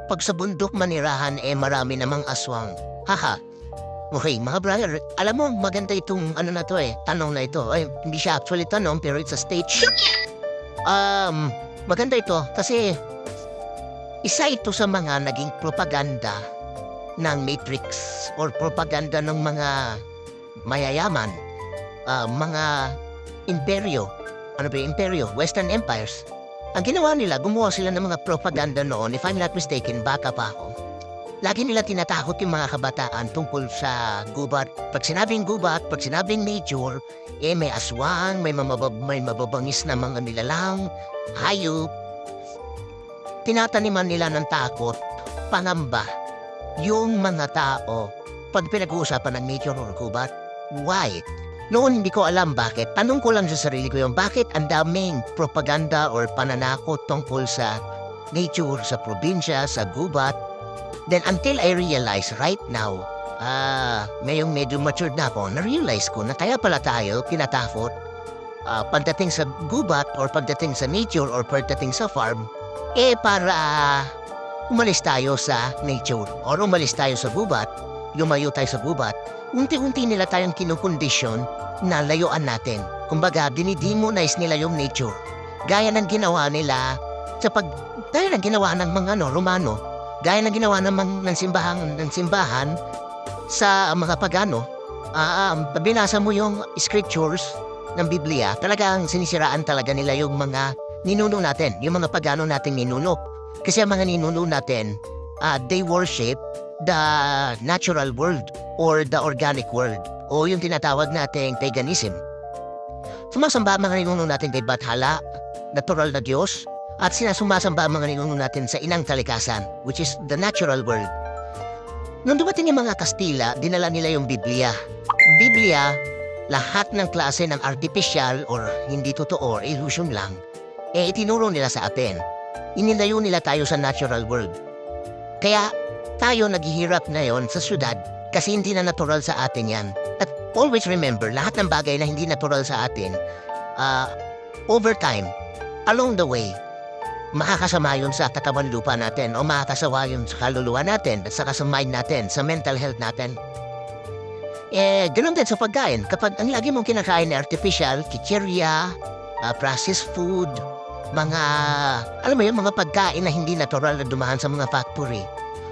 pag sa bundok manirahan marami namang aswang. Haha. Okay, mga brother, alam mo maganda itong na to tanong na ito. Ay, hindi siya actually tanong pero it's a stage. Maganda ito kasi isa ito sa mga naging propaganda ng Matrix or propaganda ng mga mayayaman, mga imperyo. Ano ba yung imperyo? Western empires. Ang ginawa nila, gumawa sila ng mga propaganda noon. If I'm not mistaken, baka pa ako. Lagi nila tinatakot yung mga kabataan tungkol sa gubat. Pag sinabing gubat, pag sinabing nature, may aswang, may mababangis na mga nilalang, hayop. Tinataniman nila ng takot, pangamba, yung mga tao pag pinag-uusapan ng nature or gubat. Why? Noon hindi ko alam bakit. Tanong ko lang sa sarili ko yung bakit ang daming propaganda or pananakot tungkol sa nature, sa probinsya, sa gubat. Then until I realize right now, ngayong medyo matured na ako, na-realize ko na kaya pala tayo tinatakot pagdating sa gubat or pagdating sa nature or pagdating sa farm, para umalis tayo sa nature or umalis tayo sa gubat, lumayo tayo sa gubat. Unti-unti nila tayong kinukondisyon na layuan natin. Kumbaga, dinidemonize nila yung nature. Gaya ng ginawa nila gaya ng ginawa ng mga Romano, gaya ng ginawa ng simbahan sa mga pagano. Binasa mo yung scriptures ng Biblia, talagang sinisiraan talaga nila yung mga ninuno natin, yung mga pagano nating ninuno. Kasi ang mga ninuno natin, they worship the natural world or the organic world o yung tinatawag nating paganism. Sumasamba ang mga ninuno natin kay Bathala, natural na Diyos, at sumasamba ang mga ninuno natin sa inang talikasan, which is the natural world. Nung dumating yung mga Kastila, dinala nila yung Biblia. Biblia, lahat ng klase ng artificial or hindi totoo or illusion lang, itinuro nila sa atin. Inilayo nila tayo sa natural world. Kaya tayo naghihirap ngayon sa syudad kasi hindi na natural sa atin yan. At always remember, lahat ng bagay na hindi natural sa atin, over time, along the way, makakasama yun sa katawan lupa natin o makakasawa yun sa kaluluwa natin at saka sa mind natin, sa mental health natin. Ganun din sa pagkain. Kapag ang lagi mong kinakain na artificial, chichirya, processed food, alam mo yun, mga pagkain na hindi natural na dumaan sa mga factory.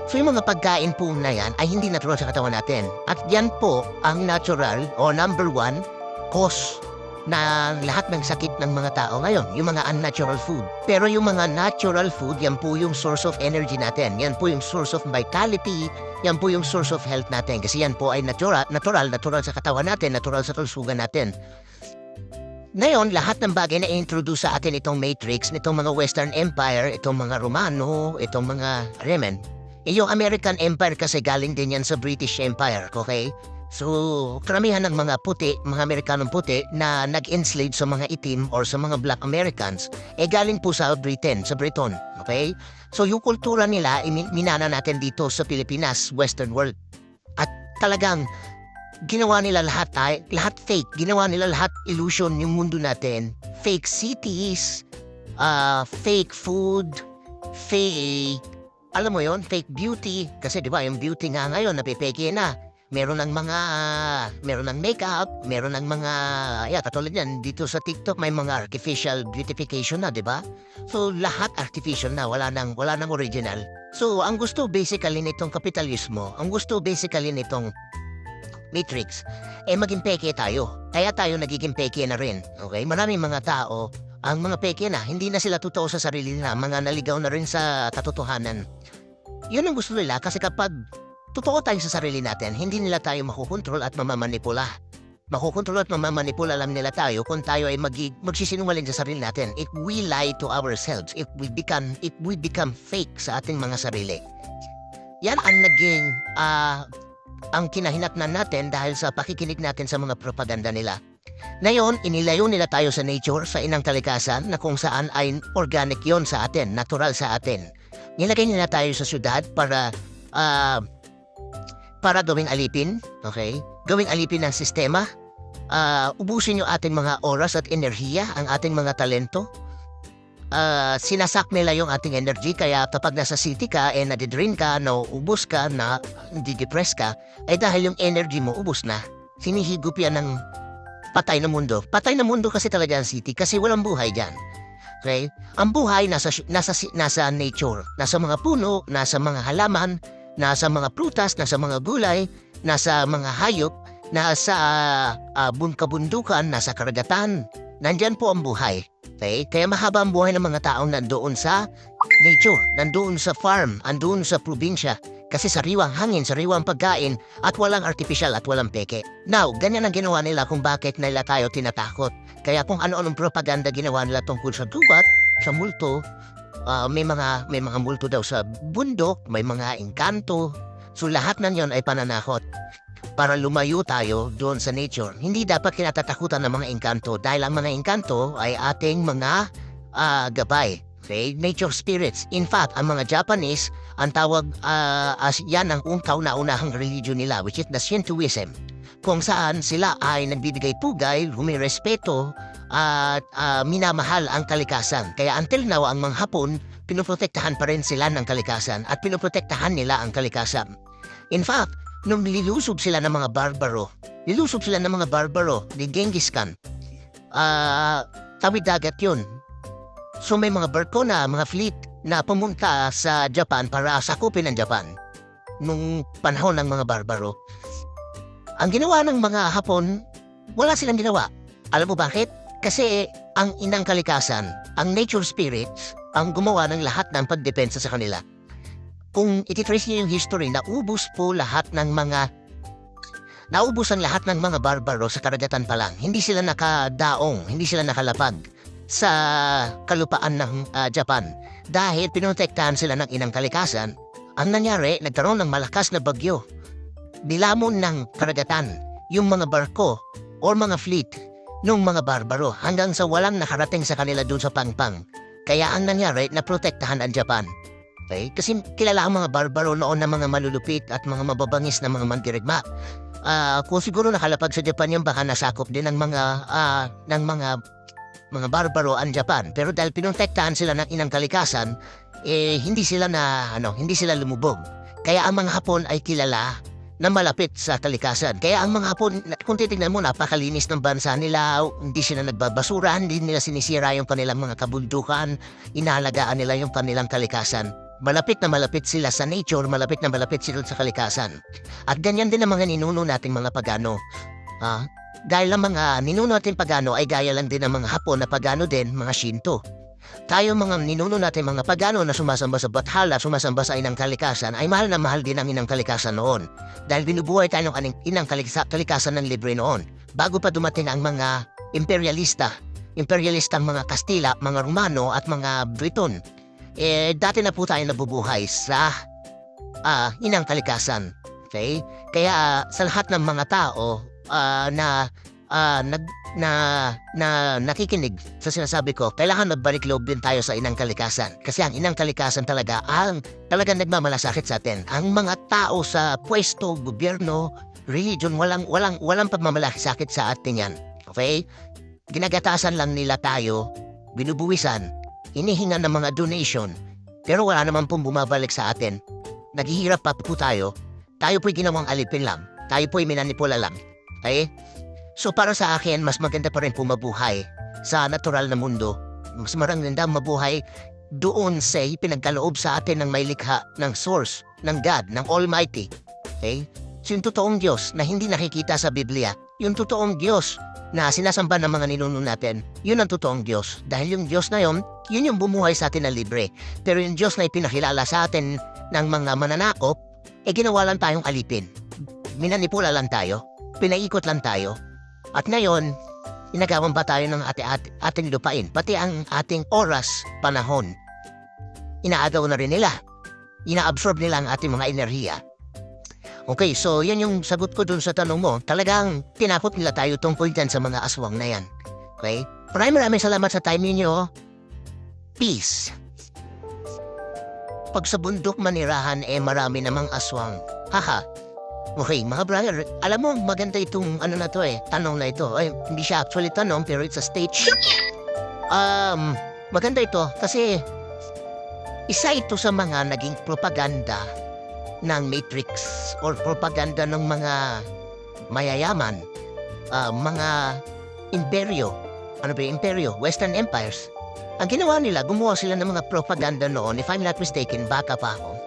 So yung mga pagkain po na yan ay hindi natural sa katawan natin. At yan po ang natural o number one cause ng lahat ng sakit ng mga tao ngayon, yung mga unnatural food. Pero yung mga natural food, yan po yung source of energy natin. Yan po yung source of vitality, yan po yung source of health natin. Kasi yan po ay natural sa katawan natin, natural sa kalusugan natin. Ngayon, lahat ng bagay na i-introduce sa atin itong Matrix, itong mga Western Empire, itong mga Romano, itong mga Roman, yung American Empire kasi galing din yan sa British Empire, okay? So, karamihan ng mga puti, mga Amerikanong puti na nag-enslave sa mga itim or sa mga Black Americans, galing po sa Britain, sa Briton, okay? So, yung kultura nila, minana natin dito sa Pilipinas, Western world. At talagang, ginawa nila lahat fake. Ginawa nila lahat illusion yung mundo natin. Fake cities, fake food, fake, alam mo yon, fake beauty. Kasi di ba yung beauty nga ngayon, napipeke na. Meron ng makeup, meron ng mga, katulad yan, dito sa TikTok may mga artificial beautification na, di ba? So, lahat artificial na, wala nang original. So, ang gusto basically nitong kapitalismo, ang gusto basically nitong Matrix, maging peke tayo. Kaya tayo nagiging peke na rin, okay? Maraming mga tao, ang mga peke na, hindi na sila totoo sa sarili nila, mga naligaw na rin sa katotohanan. Yun ang gusto nila kasi kapag totoo tayo sa sarili natin, hindi nila tayo makukontrol at mamamanipula. Makukontrol at mamamanipula lang nila tayo kung tayo ay magsisinungaling sa sarili natin. If we lie to ourselves, if we become fake sa ating mga sarili. Yan ang naging ang kinahinatnan natin dahil sa pakikinig natin sa mga propaganda nila. Ngayon, inilayo nila tayo sa nature, sa inang talikasan na kung saan ay organic yon sa atin, natural sa atin. Nilagay nila tayo sa syudad para gawing alipin, okay? Gawing alipin ng sistema. Ubusin yung ating mga oras at enerhiya, ang ating mga talento. sinasak nila yung ating energy. Kaya kapag nasa city ka, nadidrain ka, nauubos ka, na di-depress ka, ay dahil yung energy mo ubos na. Sinihigop yan ng patay na mundo. Patay na mundo kasi talaga ang city kasi walang buhay dyan. Okay? Ang buhay nasa nature, nasa mga puno, nasa mga halaman, nasa mga prutas, nasa mga gulay, nasa mga hayop, nasa kabundukan, nasa karagatan. Nandyan po ang buhay. Okay? Kaya mahaba ang buhay ng mga taong nandoon sa nature, nandoon sa farm, nandoon sa probinsya. Kasi sariwang hangin, sariwang pagkain, at walang artificial at walang peke. Now, ganyan ang ginawa nila kung bakit nila tayo tinatakot. Kaya kung ano-anong propaganda ginawa nila tungkol sa gubat, sa multo, may mga multo daw sa bundok, may mga engkanto. So lahat ng yon ay pananakot. Para lumayo tayo doon sa nature. Hindi dapat kinatatakutan ng mga engkanto dahil ang mga engkanto ay ating mga gabay. Okay? Nature spirits. In fact, ang mga Japanese, ang tawag as yan ang kauna-unahang religion nila, which is the Shintoism. Kung saan sila ay nagbibigay pugay, humirespeto, at minamahal ang kalikasan. Kaya until now, ang mga Hapon, pinoprotektahan pa rin sila ng kalikasan at pinoprotektahan nila ang kalikasan. In fact, nung nilusob sila ng mga barbaro ni Genghis Khan, tawid dagat yun. So may mga barko na, mga fleet na pumunta sa Japan para sakupin ang Japan nung panahon ng mga barbaro. Ang ginawa ng mga Hapon, wala silang ginawa. Alam mo bakit? Kasi ang inang kalikasan, ang nature spirits, ang gumawa ng lahat ng pagdepensa sa kanila. Kung ititrace niyo yung history, naubos ang lahat ng mga barbaro sa karagatan pa lang. Hindi sila nakadaong, hindi sila nakalapag sa kalupaan ng Japan. Dahil pinotektahan sila ng inang kalikasan, ang nangyari, nagkaroon ng malakas na bagyo. Nilamon ng karagatan yung mga barko o mga fleet ng mga barbaro hanggang sa walang nakarating sa kanila dun sa pangpang. Kaya ang nangyari, naprotektahan ang Japan. Okay? Kasi kilala ang mga barbaro noon na mga malulupit at mga mababangis na mga mandirigma. Kung siguro nakalapag sa Japan yung baka nasakop din ng mga barbaro ang Japan. Pero dahil pinotektahan sila ng inang kalikasan, hindi sila lumubog. Kaya ang mga Hapon ay kilala na malapit sa kalikasan. Kaya ang mga Hapon, kung titignan mo, napakalinis ng bansa nila, hindi sila nagbabasura, hindi nila sinisira yung kanilang mga kabundukan, inalagaan nila yung kanilang kalikasan. Malapit na malapit sila sa nature, malapit na malapit sila sa kalikasan. At ganyan din ang mga ninuno nating mga pagano. Dahil ang mga ninuno nating pagano ay gaya lang din ng mga Hapon na pagano din, mga Shinto. Tayo mga ninuno natin mga pagano na sumasamba sa Bathala, sumasamba sa inang kalikasan, ay mahal na mahal din ang inang kalikasan noon. Dahil binubuhay tayo ng inang kalikasan ng libre noon. Bago pa dumating ang mga imperialistang mga Kastila, mga Romano at mga Briton. Dati na po tayo nabubuhay sa inang kalikasan. Okay? Kaya sa lahat ng mga tao na nakikinig sa sinasabi ko, kailangan magbalik loob din tayo sa inang kalikasan. Kasi ang inang kalikasan talaga ang talagang nagmamalasakit sa atin. Ang mga tao sa pwesto, gobyerno, religion, walang pagmamalasakit sa atin yan. Okay? Ginagatasan lang nila tayo, binubuwisan, hinihingan ng mga donation, pero wala naman pong bumabalik sa atin. Naghihirap pa po tayo. Tayo po'y ginawang alipin lang. Tayo po'y minanipula lang. Okay? So para sa akin, mas maganda pa rin po mabuhay sa natural na mundo. Mas maganda mabuhay doon sa pinagkaloob sa atin ng may likha, ng source, ng God, ng Almighty. Okay? So yung totoong Diyos na hindi nakikita sa Biblia, yung totoong Diyos na sinasamba ng mga ninuno natin, yun ang totoong Diyos. Dahil yung Diyos na yun yung bumuhay sa atin na libre. Pero yung Diyos na ipinakilala sa atin ng mga mananakop, ginawa lang tayong alipin. Minanipula lang tayo, pinaikot lang tayo. At ngayon, inagawan ba tayo ng ating lupain? Pati ang ating oras, panahon. Inaagaw na rin nila. Ina-absorb nila ang ating mga enerhiya. Okay, so yan yung sagot ko dun sa tanong mo. Talagang tinakot nila tayo tungkol dyan sa mga aswang na yan. Okay? Maraming salamat sa time ninyo. Peace. Pag sa bundok manirahan, marami namang aswang. Haha. Okay, mga brother, alam mo, maganda itong tanong na ito. Hindi siya actually tanong, pero it's a stage. Maganda ito kasi isa ito sa mga naging propaganda ng Matrix or propaganda ng mga mayayaman, mga imperyo. Ano ba yung imperyo? Western empires. Ang ginawa nila, gumawa sila ng mga propaganda noon, if I'm not mistaken, baka pa ako.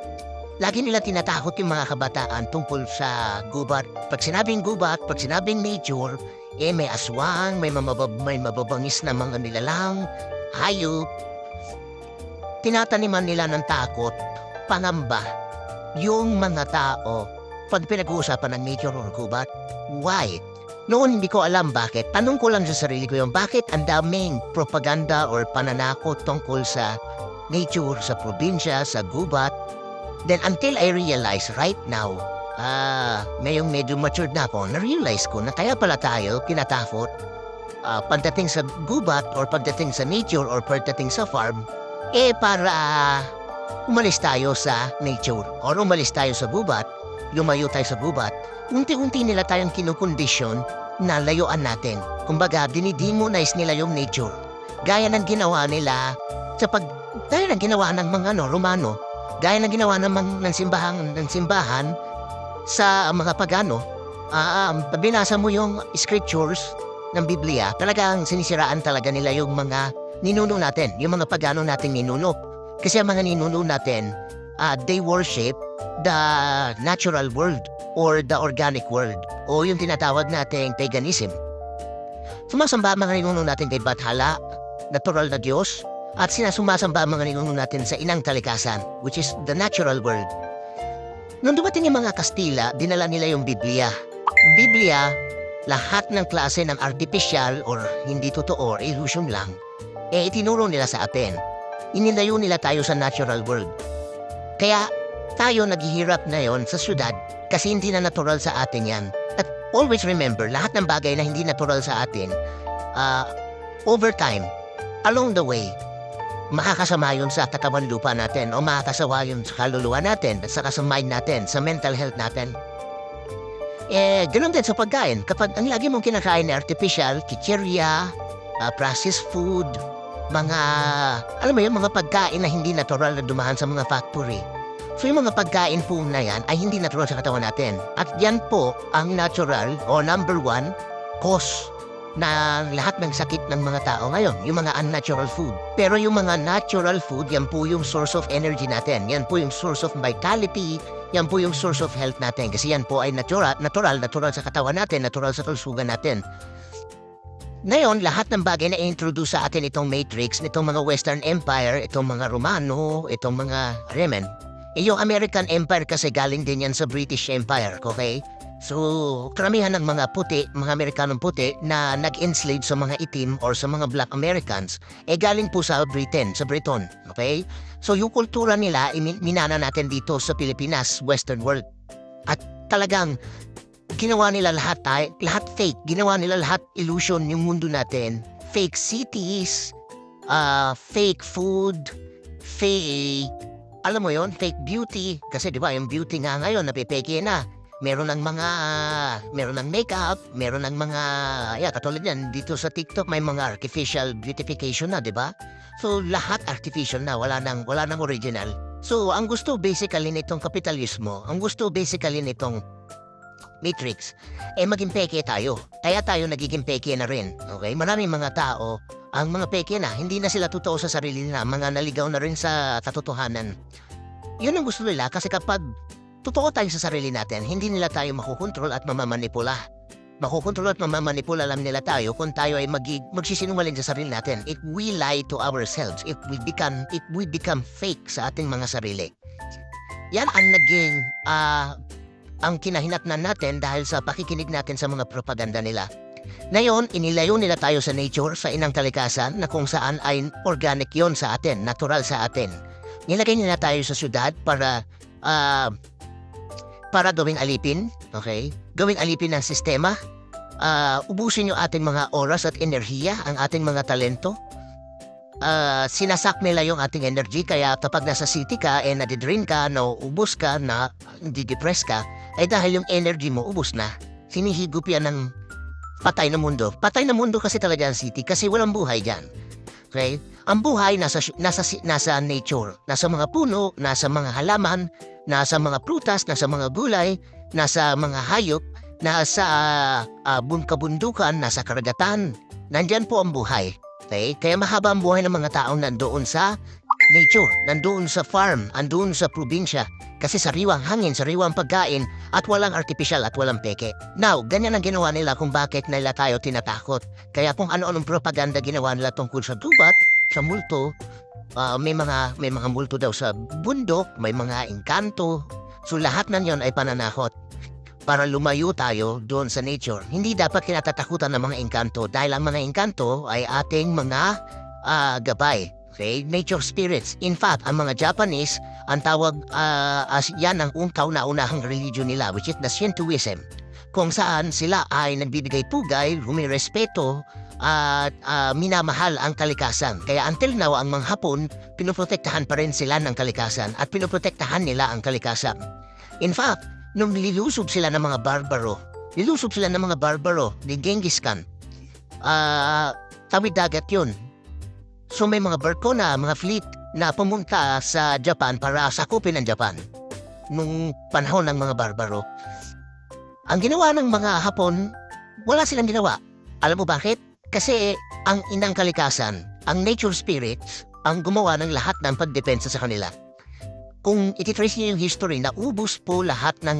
Lagi nila tinatakot yung mga kabataan tungkol sa gubat. Pag sinabing gubat, pag sinabing nature, may aswang, may mababangis na mga nilalang, hayop. Tinataniman nila ng takot, pangamba, yung mga tao. Pag pinag-uusapan ng nature or gubat, why? Noon hindi ko alam bakit. Tanong ko lang sa sarili ko yung bakit ang daming propaganda or pananakot tungkol sa nature, sa probinsya, sa gubat. Then until I realize right now, ngayong medyo matured na ako, na-realize ko na kaya pala tayo kinatakot pagdating sa gubat or pagdating sa nature or pagdating sa farm, para umalis tayo sa nature or umalis tayo sa gubat, lumayo tayo sa gubat. Unti-unti nila tayong kinukondisyon na layuan natin. Kumbaga, dinidemonize nila yung nature. Gaya ng ginawa nila gaya ng ginawa ng mga Romano, gaya ng ginawa ng simbahan sa mga pagano. Binasa mo yung scriptures ng Biblia, talagang sinisiraan talaga nila yung mga ninuno natin, yung mga pagano nating ninuno. Kasi ang mga ninuno natin, they worship the natural world or the organic world o yung tinatawag nating paganism. Sumasamba ang mga ninuno natin kay Bathala, natural na Diyos, at sumasamba ang mga ninuno natin sa inang kalikasan, which is the natural world. Nung dumating yung mga Kastila, dinala nila yung Biblia. Biblia, lahat ng klase ng artificial or hindi totoo or illusion lang, itinuro nila sa atin. Inilayo nila tayo sa natural world. Kaya tayo naghihirap ngayon sa syudad kasi hindi na natural sa atin yan. At always remember, lahat ng bagay na hindi natural sa atin, over time, along the way, makakasama yun sa katawan lupa natin o makakasawa yun sa kaluluwa natin at sa mind natin, sa mental health natin. Ganun din sa pagkain. Kapag ang lagi mong kinakain na artificial, chichirya, processed food, mga pagkain na hindi natural na dumaan sa mga factory. So yung mga pagkain po na yan ay hindi natural sa katawan natin. At yan po ang natural o number one cause na lahat ng sakit ng mga tao ngayon, yung mga unnatural food. Pero yung mga natural food, yan po yung source of energy natin. Yan po yung source of vitality, yan po yung source of health natin. Kasi yan po ay natural sa katawan natin, natural sa kalusugan natin. Ngayon, lahat ng bagay na i-introduce sa atin itong Matrix, itong mga Western Empire, itong mga Romano, itong mga Roman. Yung American Empire kasi galing din yan sa British Empire, okay? So, karamihan ng mga puti, mga Amerikanong puti na nag-enslave sa mga itim or sa mga Black Americans, galing po sa Britain, okay? So, yung kultura nila, minana natin dito sa Pilipinas, Western world. At talagang, ginawa nila lahat fake. Ginawa nila lahat illusion yung mundo natin. Fake cities, fake food, fake, alam mo yon, fake beauty. Kasi di ba yung beauty nga ngayon, napipeke na. Meron ng makeup, meron ng mga, katulad yan, dito sa TikTok may mga artificial beautification na, di ba? So, lahat artificial na, wala nang original. So, ang gusto basically nitong kapitalismo, ang gusto basically nitong Matrix, maging peke tayo. Kaya tayo nagiging peke na rin, okay? Maraming mga tao, ang mga peke na, hindi na sila totoo sa sarili nila, mga naligaw na rin sa katotohanan. Yun ang gusto nila kasi kapag totoo tayo sa sarili natin, hindi nila tayo makukontrol at mamamanipula. Makukontrol at mamamanipula lang nila tayo kung tayo ay magsisinungaling sa sarili natin. If we lie to ourselves, if we become fake sa ating mga sarili. Yan ang naging ang kinahinatnan natin dahil sa pakikinig natin sa mga propaganda nila. Ngayon, inilayo nila tayo sa nature, sa inang kalikasan na kung saan ay organic yon sa atin, natural sa atin. Nilagay nila tayo sa syudad para gawing alipin, okay? Gawing alipin ng sistema. Ubusin yung ating mga oras at enerhiya, ang ating mga talento. Sinasak nila yung ating energy, kaya kapag nasa city ka, nadidrain ka, ubus ka, na di-depress ka, ay dahil yung energy mo, ubus na. Sinihigop yan ng patay na mundo. Patay na mundo kasi talaga ang city, kasi walang buhay dyan. Okay? Ang buhay nasa nature, nasa mga puno, nasa mga halaman, nasa mga prutas, nasa mga gulay, nasa mga hayop, nasa kabundukan, nasa karagatan. Nandyan po ang buhay. Okay? Kaya mahaba ang buhay ng mga taong nandoon sa nature, nandoon sa farm, nandoon sa probinsya. Kasi sariwang hangin, sariwang pagkain, at walang artificial at walang peke. Now, ganyan ang ginawa nila kung bakit nila tayo tinatakot. Kaya kung ano-anong propaganda ginawa nila tungkol sa gubat, sa multo, may mga multo daw sa bundok, may mga engkanto. So lahat ng yon ay pananakot. Para lumayo tayo doon sa nature. Hindi dapat kinatatakutan ng mga engkanto dahil ang mga engkanto ay ating mga gabay. Okay? Nature spirits. In fact, ang mga Japanese, ang tawag as yan ang kauna-unahang religion nila, which is the Shintoism. Kung saan sila ay nagbibigay pugay, humirespeto, at minamahal ang kalikasan. Kaya until now, ang mga Hapon, pinoprotektahan pa rin sila ng kalikasan at pinoprotektahan nila ang kalikasan. In fact, nung nilusob sila ng mga barbaro ni Genghis Khan, tawid dagat yun. So may mga barko na, mga fleet na pumunta sa Japan para sakupin ang Japan nung panahon ng mga barbaro. Ang ginawa ng mga Hapon, wala silang ginawa. Alam mo bakit? Kasi ang inang kalikasan, ang nature spirits, ang gumawa ng lahat ng pagdepensa sa kanila. Kung ititrace niyo yung history, naubos ang lahat ng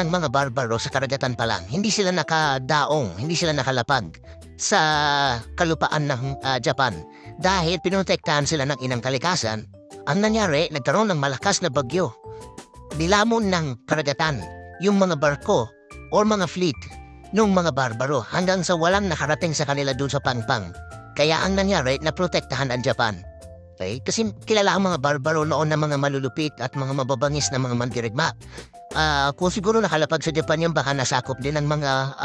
mga barbaro sa karagatan pa lang. Hindi sila nakadaong, hindi sila nakalapag sa kalupaan ng Japan. Dahil pinotektahan sila ng inang kalikasan, ang nangyari, nagkaroon ng malakas na bagyo. Nilamon ng karagatan yung mga barko o mga fleet nung mga barbaro hanggang sa walang nakarating sa kanila dun sa pangpang. Kaya ang nangyari, naprotektahan ang Japan. Okay? Kasi kilala ang mga barbaro noon na mga malulupit at mga mababangis na mga mandirigma. Kung siguro nakalapag sa Japan yung baka nasakop din ng mga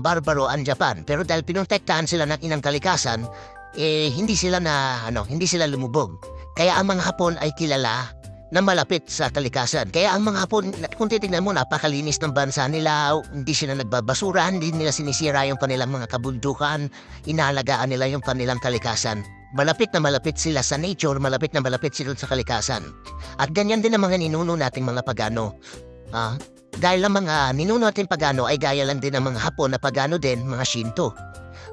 barbaro ang Japan. Pero dahil pinotektahan sila ng inang kalikasan, hindi sila lumubog. Kaya ang mga Hapon ay kilala na malapit sa kalikasan. Kaya ang mga Hapon, kung titignan mo, napakalinis ng bansa nila, hindi sila nagbabasura, hindi nila sinisira yung kanilang mga kabundukan, inalagaan nila yung kanilang kalikasan. Malapit na malapit sila sa nature, malapit na malapit sila sa kalikasan. At ganyan din ang mga ninuno nating mga pagano. Dahil ang mga ninuno nating pagano ay gaya lang din ng mga Hapon na pagano din, mga Shinto.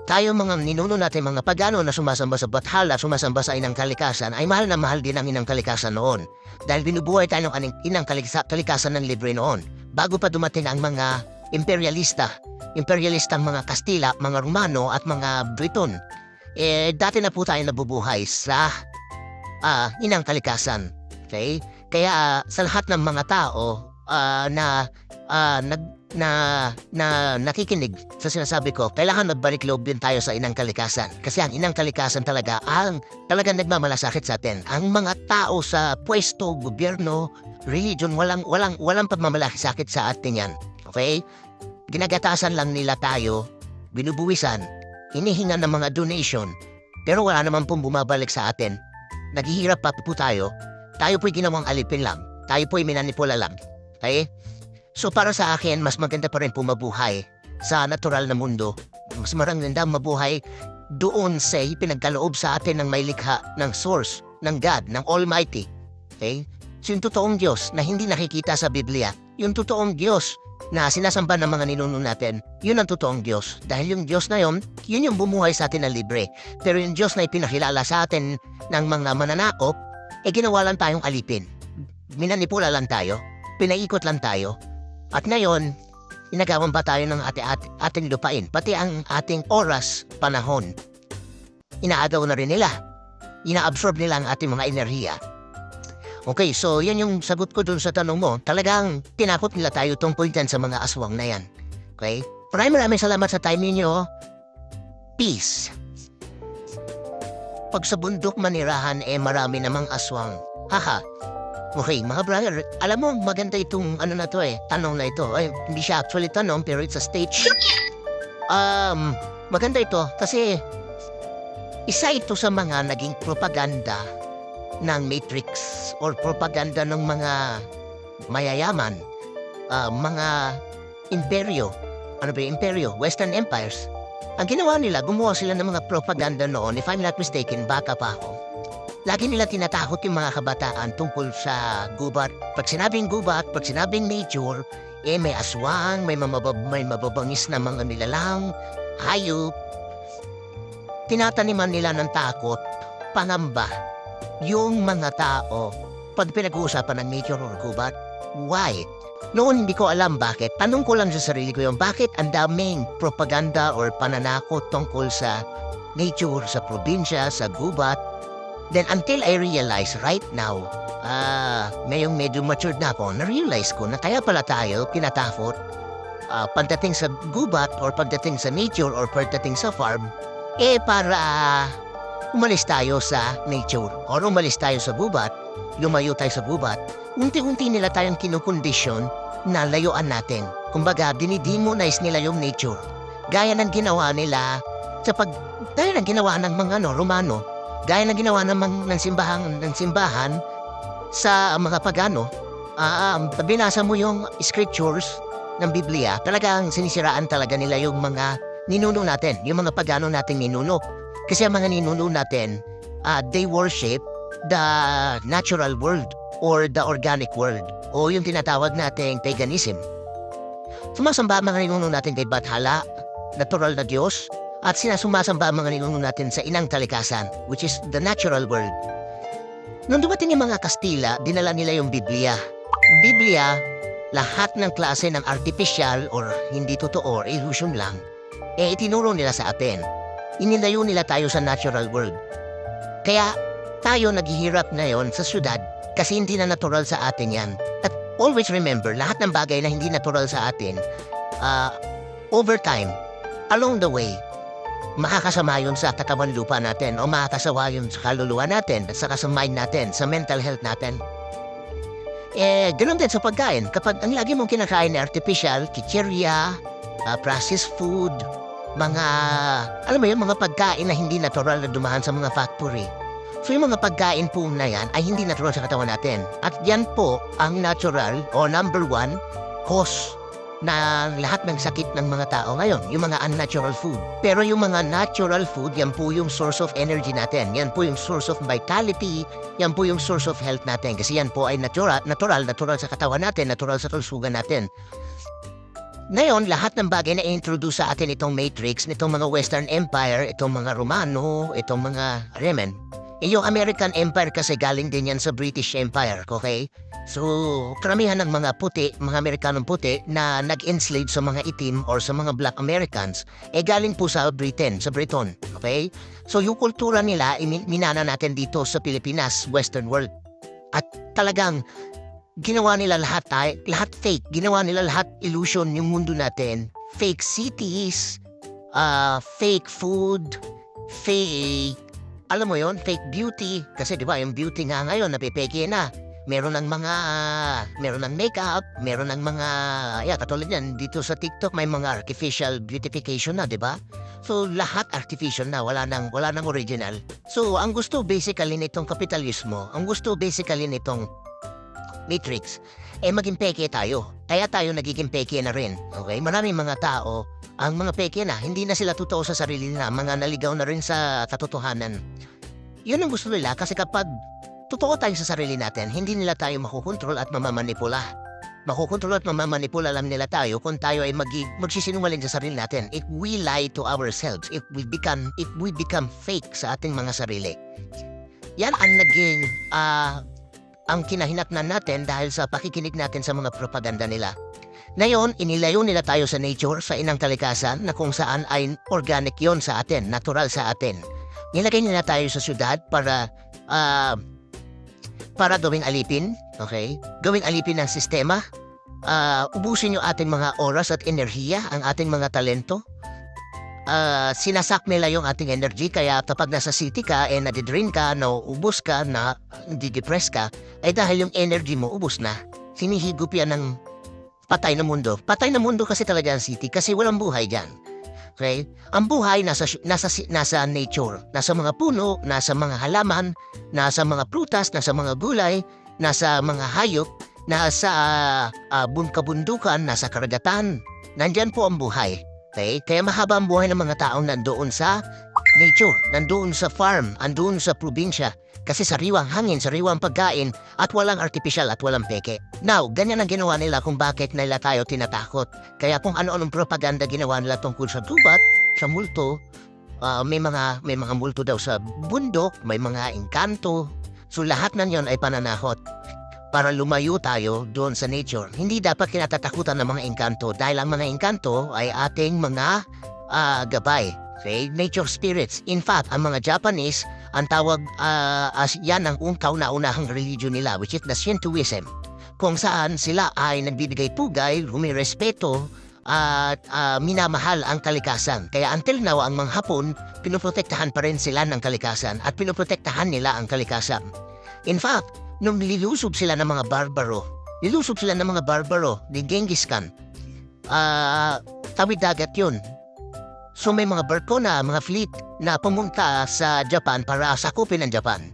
Tayo mga ninuno natin mga pagano na sumasamba sa Bathala, sumasamba sa inang kalikasan, ay mahal na mahal din ang inang kalikasan noon. Dahil binubuhay tayo ng inang kalikasan ng libre noon. Bago pa dumating ang mga imperialistang mga Kastila, mga Romano at mga Briton. Dati na po tayo nabubuhay sa inang kalikasan. Okay? Kaya sa lahat ng mga tao na nakikinig sa sinasabi ko, kailangan magbalik loob din tayo sa inang kalikasan. Kasi ang inang kalikasan talaga ang talagang nagmamalasakit sa atin. Ang mga tao sa pwesto, gobyerno, religion, walang pagmamalasakit sa atin yan. Okay? Ginagatasan lang nila tayo, binubuwisan, hinihingan ng mga donation, pero wala naman pong bumabalik sa atin. Naghihirap pa po tayo. Tayo po'y ginawang alipin lang. Tayo po'y minanipula lang. Okay? So para sa akin, mas maganda pa rin po mabuhay sa natural na mundo. Mas maganda mabuhay doon sa pinagkaloob sa atin ng may likha, ng source, ng God, ng Almighty. Okay? So yung totoong Diyos na hindi nakikita sa Biblia, yung totoong Diyos na sinasamba ng mga ninuno natin, yun ang totoong Diyos. Dahil yung Diyos na yun yung bumuhay sa atin na libre. Pero yung Diyos na ipinakilala sa atin ng mga mananakop, ginawa lang tayong alipin. Minanipula lang tayo, pinaikot lang tayo. At ngayon, inagawan pa tayo ng ating lupain, pati ang ating oras, panahon. Inaagaw na rin nila. Ina-absorb nila ang ating mga enerhiya. Okay, so yan yung sagot ko dun sa tanong mo. Talagang tinakot nila tayo tungkol dyan sa mga aswang na yan. Okay? Maraming salamat sa time ninyo. Peace. Pag sa bundok manirahan, marami namang aswang. Haha. Okay, mga brother, alam mo, maganda itong tanong na ito. Hindi siya actually tanong, pero it's a stage. Maganda ito kasi isa ito sa mga naging propaganda ng Matrix or propaganda ng mga mayayaman, mga imperyo. Ano ba yung imperyo? Western empires. Ang ginawa nila, gumawa sila ng mga propaganda noon, if I'm not mistaken, baka pa ako. Lagi nila tinatakot yung mga kabataan tungkol sa gubat. Pag sinabing gubat, pag sinabing nature, may aswang, may mababangis na mga nilalang, hayop. Tinataniman nila ng takot, pangamba, yung mga tao pag pinag-uusapan ng nature or gubat. Why? Noon hindi ko alam bakit. Tanong ko lang sa sarili ko yung bakit ang daming propaganda or pananakot tungkol sa nature, sa probinsya, sa gubat. Then until I realize right now, ngayong medyo matured na ako, na-realize ko na kaya pala tayo kinatakot pagdating sa gubat or pagdating sa nature or pagdating sa farm, para umalis tayo sa nature or umalis tayo sa gubat, lumayo tayo sa gubat. Unti-unti nila tayong kinukondisyon na layuan natin. Kumbaga, dinidemonize nila yung nature. Gaya ng ginawa nila gaya ng ginawa ng mga Romano, gaya ng ginawa ng simbahan sa mga pagano. Binasa mo yung scriptures ng Biblia, talagang sinisiraan talaga nila yung mga ninuno natin, yung mga pagano nating ninuno. Kasi ang mga ninuno natin, they worship the natural world or the organic world o yung tinatawag nating paganism. Sumasamba ang mga ninuno natin kay Bathala, natural na Diyos, at sumasamba ang mga ninuno natin sa inang talikasan, which is the natural world. Nung dumating yung mga Kastila, dinala nila yung Biblia. Biblia, lahat ng klase ng artificial or hindi totoo or illusion lang, itinuro nila sa atin. Inilayo nila tayo sa natural world. Kaya tayo naghihirap ngayon sa syudad kasi hindi na natural sa atin yan. At always remember, lahat ng bagay na hindi natural sa atin, over time, along the way, makakasama yun sa katawan lupa natin o makakasawa yun sa kaluluwa natin at sa mind natin, sa mental health natin. Ganun din sa pagkain. Kapag ang lagi mong kinakain na artificial, chichirya, processed food, mga pagkain na hindi natural na dumaan sa mga factory. So yung mga pagkain po na yan ay hindi natural sa katawan natin. At yan po ang natural o number one cause na lahat ng sakit ng mga tao ngayon, yung mga unnatural food. Pero yung mga natural food, yan po yung source of energy natin. Yan po yung source of vitality, yan po yung source of health natin. Kasi yan po ay natural sa katawan natin, natural sa kalusugan natin. Ngayon, lahat ng bagay na i-introduce sa atin itong Matrix, nitong mga Western Empire, itong mga Romano, itong mga Roman. Yung American Empire kasi galing din yan sa British Empire, okay? So, karamihan ng mga puti, mga Amerikanong puti na nag-enslave sa mga itim or sa mga Black Americans, galing po sa Britain, okay? So, yung kultura nila, minana natin dito sa Pilipinas, Western world. At talagang ginawa nila lahat fake. Ginawa nila lahat illusion yung mundo natin. Fake cities, fake food, fake, alam mo yon, fake beauty. Kasi di ba yung beauty nga ngayon, napipeke na. Meron ng makeup, meron ng mga, katulad yan, dito sa TikTok may mga artificial beautification na, di ba? So, lahat artificial na, wala nang original. So, ang gusto basically nitong kapitalismo, ang gusto basically nitong Matrix, maging peke tayo. Kaya tayo nagiging peke na rin. Okay? Maraming mga tao, ang mga peke na, hindi na sila totoo sa sarili nila, mga naligaw na rin sa katotohanan. Yun ang gusto nila kasi kapag totoo tayo sa sarili natin, hindi nila tayo makukontrol at mamamanipula. Makukontrol at mamamanipula lang nila tayo kung tayo ay magsisinungaling sa sarili natin. If we lie to ourselves, if we become fake sa ating mga sarili. Yan ang naging ang kinahinatnan natin dahil sa pakikinig natin sa mga propaganda nila. Ngayon, inilayo nila tayo sa nature, sa inang talikasan, na kung saan ay organic yon sa atin, natural sa atin. Nilagay nila tayo sa syudad para gawing alipin, okay? Gawing alipin ng sistema. Ubusin yung ating mga oras at enerhiya, ang ating mga talento. Sinasak nila yung ating energy, kaya kapag nasa city ka, nadidrain ka, naubos ka, na di-depress ka, ay dahil yung energy mo ubos na. Sinihigop yan ng patay na mundo. Patay na mundo kasi talaga ang city, kasi walang buhay dyan. Okay? Ang buhay nasa nature, nasa mga puno, nasa mga halaman, nasa mga prutas, nasa mga gulay, nasa mga hayop, nasa kabundukan, nasa karagatan. Nandyan po ang buhay. Okay? Kaya mahaba ang buhay ng mga taong nandoon sa nature, nandoon sa farm, nandoon sa probinsya. Kasi sariwang hangin, sariwang pagkain, at walang artificial at walang peke. Now, ganyan ang ginawa nila kung bakit nila tayo tinatakot. Kaya kung ano-anong propaganda ginawa nila tungkol sa gubat, sa multo, may mga multo daw sa bundok, may mga engkanto. So lahat ng yon ay pananakot. Para lumayo tayo doon sa nature. Hindi dapat kinatatakutan ng mga engkanto dahil ang mga engkanto ay ating mga gabay. Okay? Nature spirits. In fact, ang mga Japanese, ang tawag as yan ang kauna-unahang religion nila, which is the Shintoism. Kung saan sila ay nagbibigay pugay, rumirespeto, at minamahal ang kalikasan. Kaya until now, ang mga Hapon, pinoprotektahan pa rin sila ng kalikasan at pinoprotektahan nila ang kalikasan. In fact, nung nilusob sila ng mga barbaro ni Genghis Khan, tawid dagat yun. So may mga barko na, mga fleet na pumunta sa Japan para sakupin ang Japan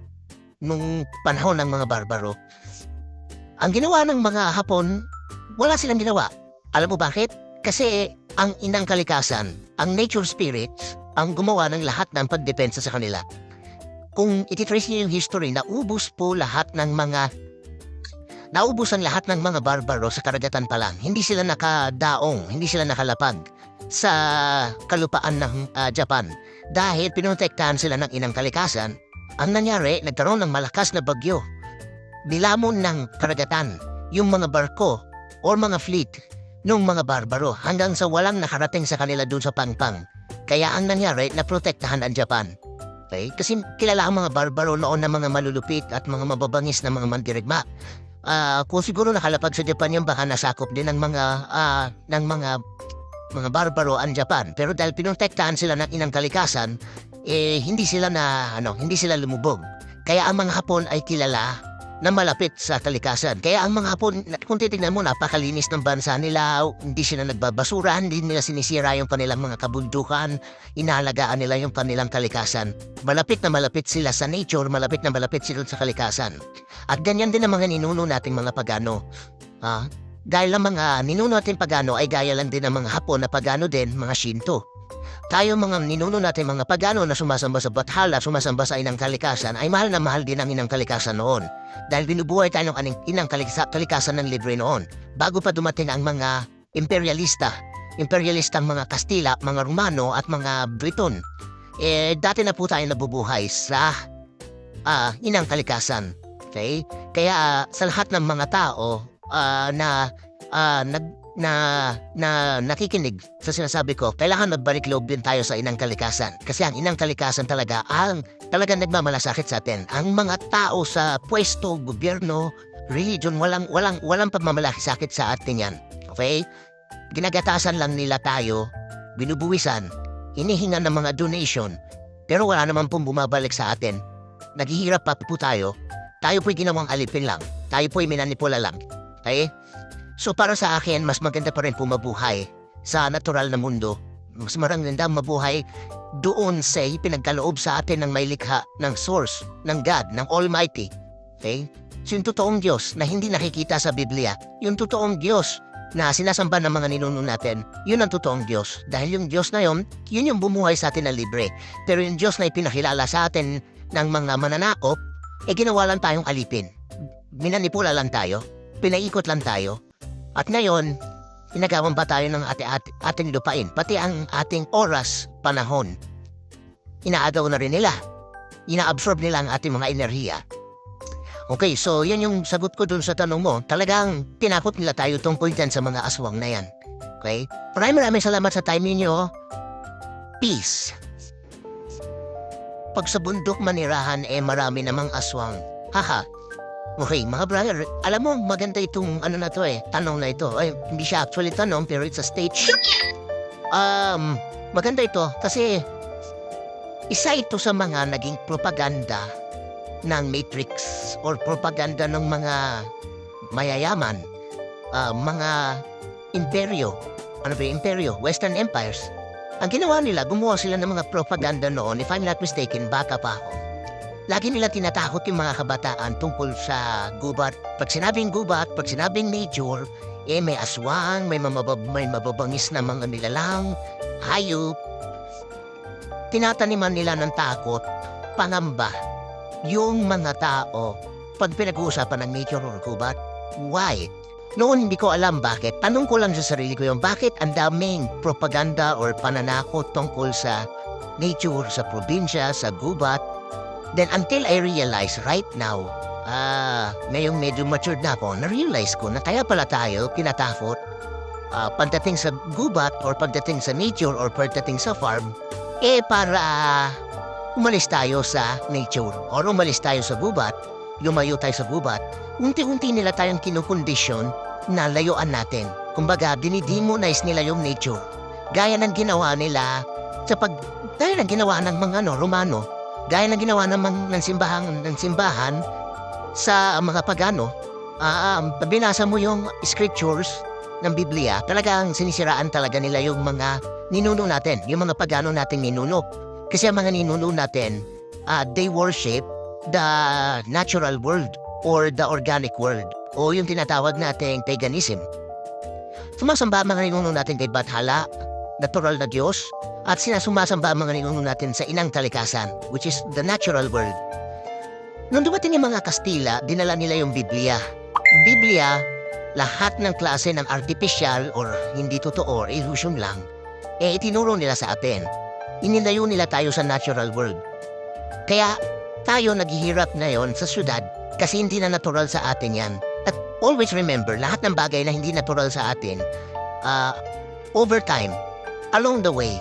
nung panahon ng mga barbaro. Ang ginawa ng mga Hapon, wala silang ginawa. Alam mo bakit? Kasi ang inang kalikasan, ang nature spirits, ang gumawa ng lahat ng pagdepensa sa kanila. Kung ititrace niyo yung history, naubos ang lahat ng mga barbaro sa karagatan pa lang. Hindi sila nakadaong, hindi sila nakalapag sa kalupaan ng Japan. Dahil pinotektahan sila ng inang kalikasan, ang nangyari, nagkaroon ng malakas na bagyo. Nilamon ng karagatan yung mga barko o mga fleet ng mga barbaro hanggang sa walang nakarating sa kanila dun sa pangpang. Kaya ang nangyari, naprotektahan ang Japan. Okay? Kasi kilala ang mga barbaro noon na mga malulupit at mga mababangis na mga mandirigma. Kung siguro nakalapag sa Japan yung baka nasakop din ng mga barbaro ang Japan. Pero dahil pinotektahan sila ng inang kalikasan, hindi sila lumubog. Kaya ang mga Hapon ay kilala na malapit sa kalikasan. Kaya ang mga Hapon, kung titignan mo, napakalinis ng bansa nila, hindi sila nagbabasura, hindi nila sinisira yung kanilang mga kabundukan, inahalagaan nila yung kanilang kalikasan. Malapit na malapit sila sa nature, malapit na malapit sila sa kalikasan. At ganyan din ang mga ninuno nating mga pagano. Dahil ang mga ninuno nating pagano ay gaya lang din ng mga Hapon na pagano din, mga Shinto. Tayo mga ninuno natin mga pagano na sumasamba sa Bathala, sumasamba sa inang kalikasan, ay mahal na mahal din ang inang kalikasan noon. Dahil binubuhay tayo ng inang kalikasan ng libre noon. Bago pa dumating ang mga imperialistang mga Kastila, mga Romano at mga Briton. Dati na po tayo nabubuhay sa inang kalikasan. Okay? Kaya sa lahat ng mga tao na nakikinig sa sinasabi ko, kailangan magbalik loob din tayo sa inang kalikasan. Kasi ang inang kalikasan talaga nagmamalasakit sa atin. Ang mga tao sa pwesto, gobyerno, religion, walang pagmamalasakit sa atin yan. Okay? Ginagatasan lang nila tayo, binubuwisan, hinihingan ng mga donation, pero wala naman pong bumabalik sa atin. Naghihirap pa po tayo. Tayo po'y ginawang alipin lang. Tayo po'y minanipula lang. Okay? So para sa akin, mas maganda pa rin po mabuhay sa natural na mundo. Mas maganda mabuhay doon sa pinagkaloob sa atin ng may likha, ng source, ng God, ng Almighty. Okay? So yung totoong Diyos na hindi nakikita sa Biblia, yung totoong Diyos na sinasamba ng mga ninuno natin, yun ang totoong Diyos. Dahil yung Diyos na yun yung bumuhay sa atin na libre. Pero yung Diyos na ipinakilala sa atin ng mga mananakop, ginawa lang tayong alipin. Minanipula lang tayo, pinaikot lang tayo. At ngayon, inagawan ba tayo ng ating lupain? Pati ang ating oras, panahon. Inaagaw na rin nila. Ina-absorb nila ang ating mga enerhiya. Okay, so yan yung sagot ko dun sa tanong mo. Talagang tinakot nila tayo tungkol dyan sa mga aswang na yan. Okay? Maraming salamat sa time ninyo. Peace. Pag sa bundok manirahan, marami namang aswang. Haha. Okay, mga brother, alam mo, maganda itong tanong na ito. Hindi siya actually tanong, pero it's a stage. Maganda ito kasi isa ito sa mga naging propaganda ng Matrix or propaganda ng mga mayayaman, mga imperyo. Imperyo? Western empires. Ang ginawa nila, gumawa sila ng mga propaganda noon. If I'm not mistaken, baka pa ako. Lagi nila tinatakot yung mga kabataan tungkol sa gubat. Pag sinabing gubat, pag sinabing nature, may aswang, may mababangis na mga nilalang, hayop. Tinataniman nila ng takot, pangamba, yung mga tao pag pinag-uusapan ng nature or gubat. Why? Noon hindi ko alam bakit. Tanong ko lang sa sarili ko yung bakit ang daming propaganda or pananakot tungkol sa nature, sa probinsya, sa gubat. Then until I realize right now, ngayong medyo matured na ako, na-realize ko na kaya pala tayo kinatakot pagdating sa gubat or pagdating sa nature or pagdating sa farm, para umalis tayo sa nature or umalis tayo sa gubat, lumayo tayo sa gubat. Unti-unti nila tayong kinukondisyon na layuan natin. Kumbaga, dinidemonize nila yung nature. Gaya ng ginawa nila gaya ng ginawa ng mga Romano, gaya ng ginawa ng simbahan sa mga pagano. Binasa mo yung scriptures ng Biblia, talagang sinisiraan talaga nila yung mga ninuno natin, yung mga pagano nating ninuno. Kasi ang mga ninuno natin, they worship the natural world or the organic world o yung tinatawag nating paganism. Sumasamba ang mga ninuno natin kay Bathala, natural na Diyos, at sumasamba ang mga ninuno natin sa inang talikasan, which is the natural world. Nung dumating yung mga Kastila, dinala nila yung Biblia. Biblia, lahat ng klase ng artificial or hindi totoo or illusion lang, itinuro nila sa atin. Inilayo nila tayo sa natural world. Kaya tayo naghihirap ngayon sa syudad kasi hindi na natural sa atin yan. At always remember, lahat ng bagay na hindi natural sa atin, over time, along the way,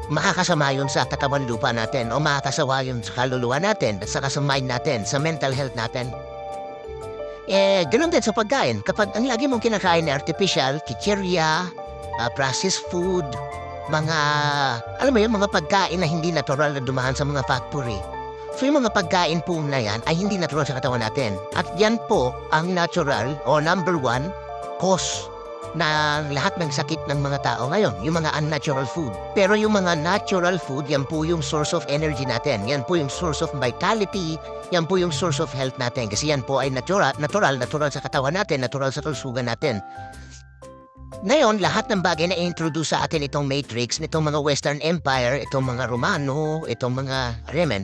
makakasama yun sa katawan lupa natin o makakasawa yun sa kaluluwa natin at sa mind natin, sa mental health natin. Ganun din sa pagkain. Kapag ang lagi mong kinakain na artificial, chichirya, processed food, alam mo yun, mga pagkain na hindi natural na dumaan sa mga factory. So yung mga pagkain po na yan ay hindi natural sa katawan natin. At yan po ang natural o number one cause na lahat ng sakit ng mga tao ngayon, yung mga unnatural food. Pero yung mga natural food, yan po yung source of energy natin. Yan po yung source of vitality, yan po yung source of health natin. Kasi yan po ay natural sa katawan natin, natural sa kalusugan natin. Ngayon, lahat ng bagay na i-introduce sa atin itong Matrix, itong mga Western Empire, itong mga Romano, itong mga Roman.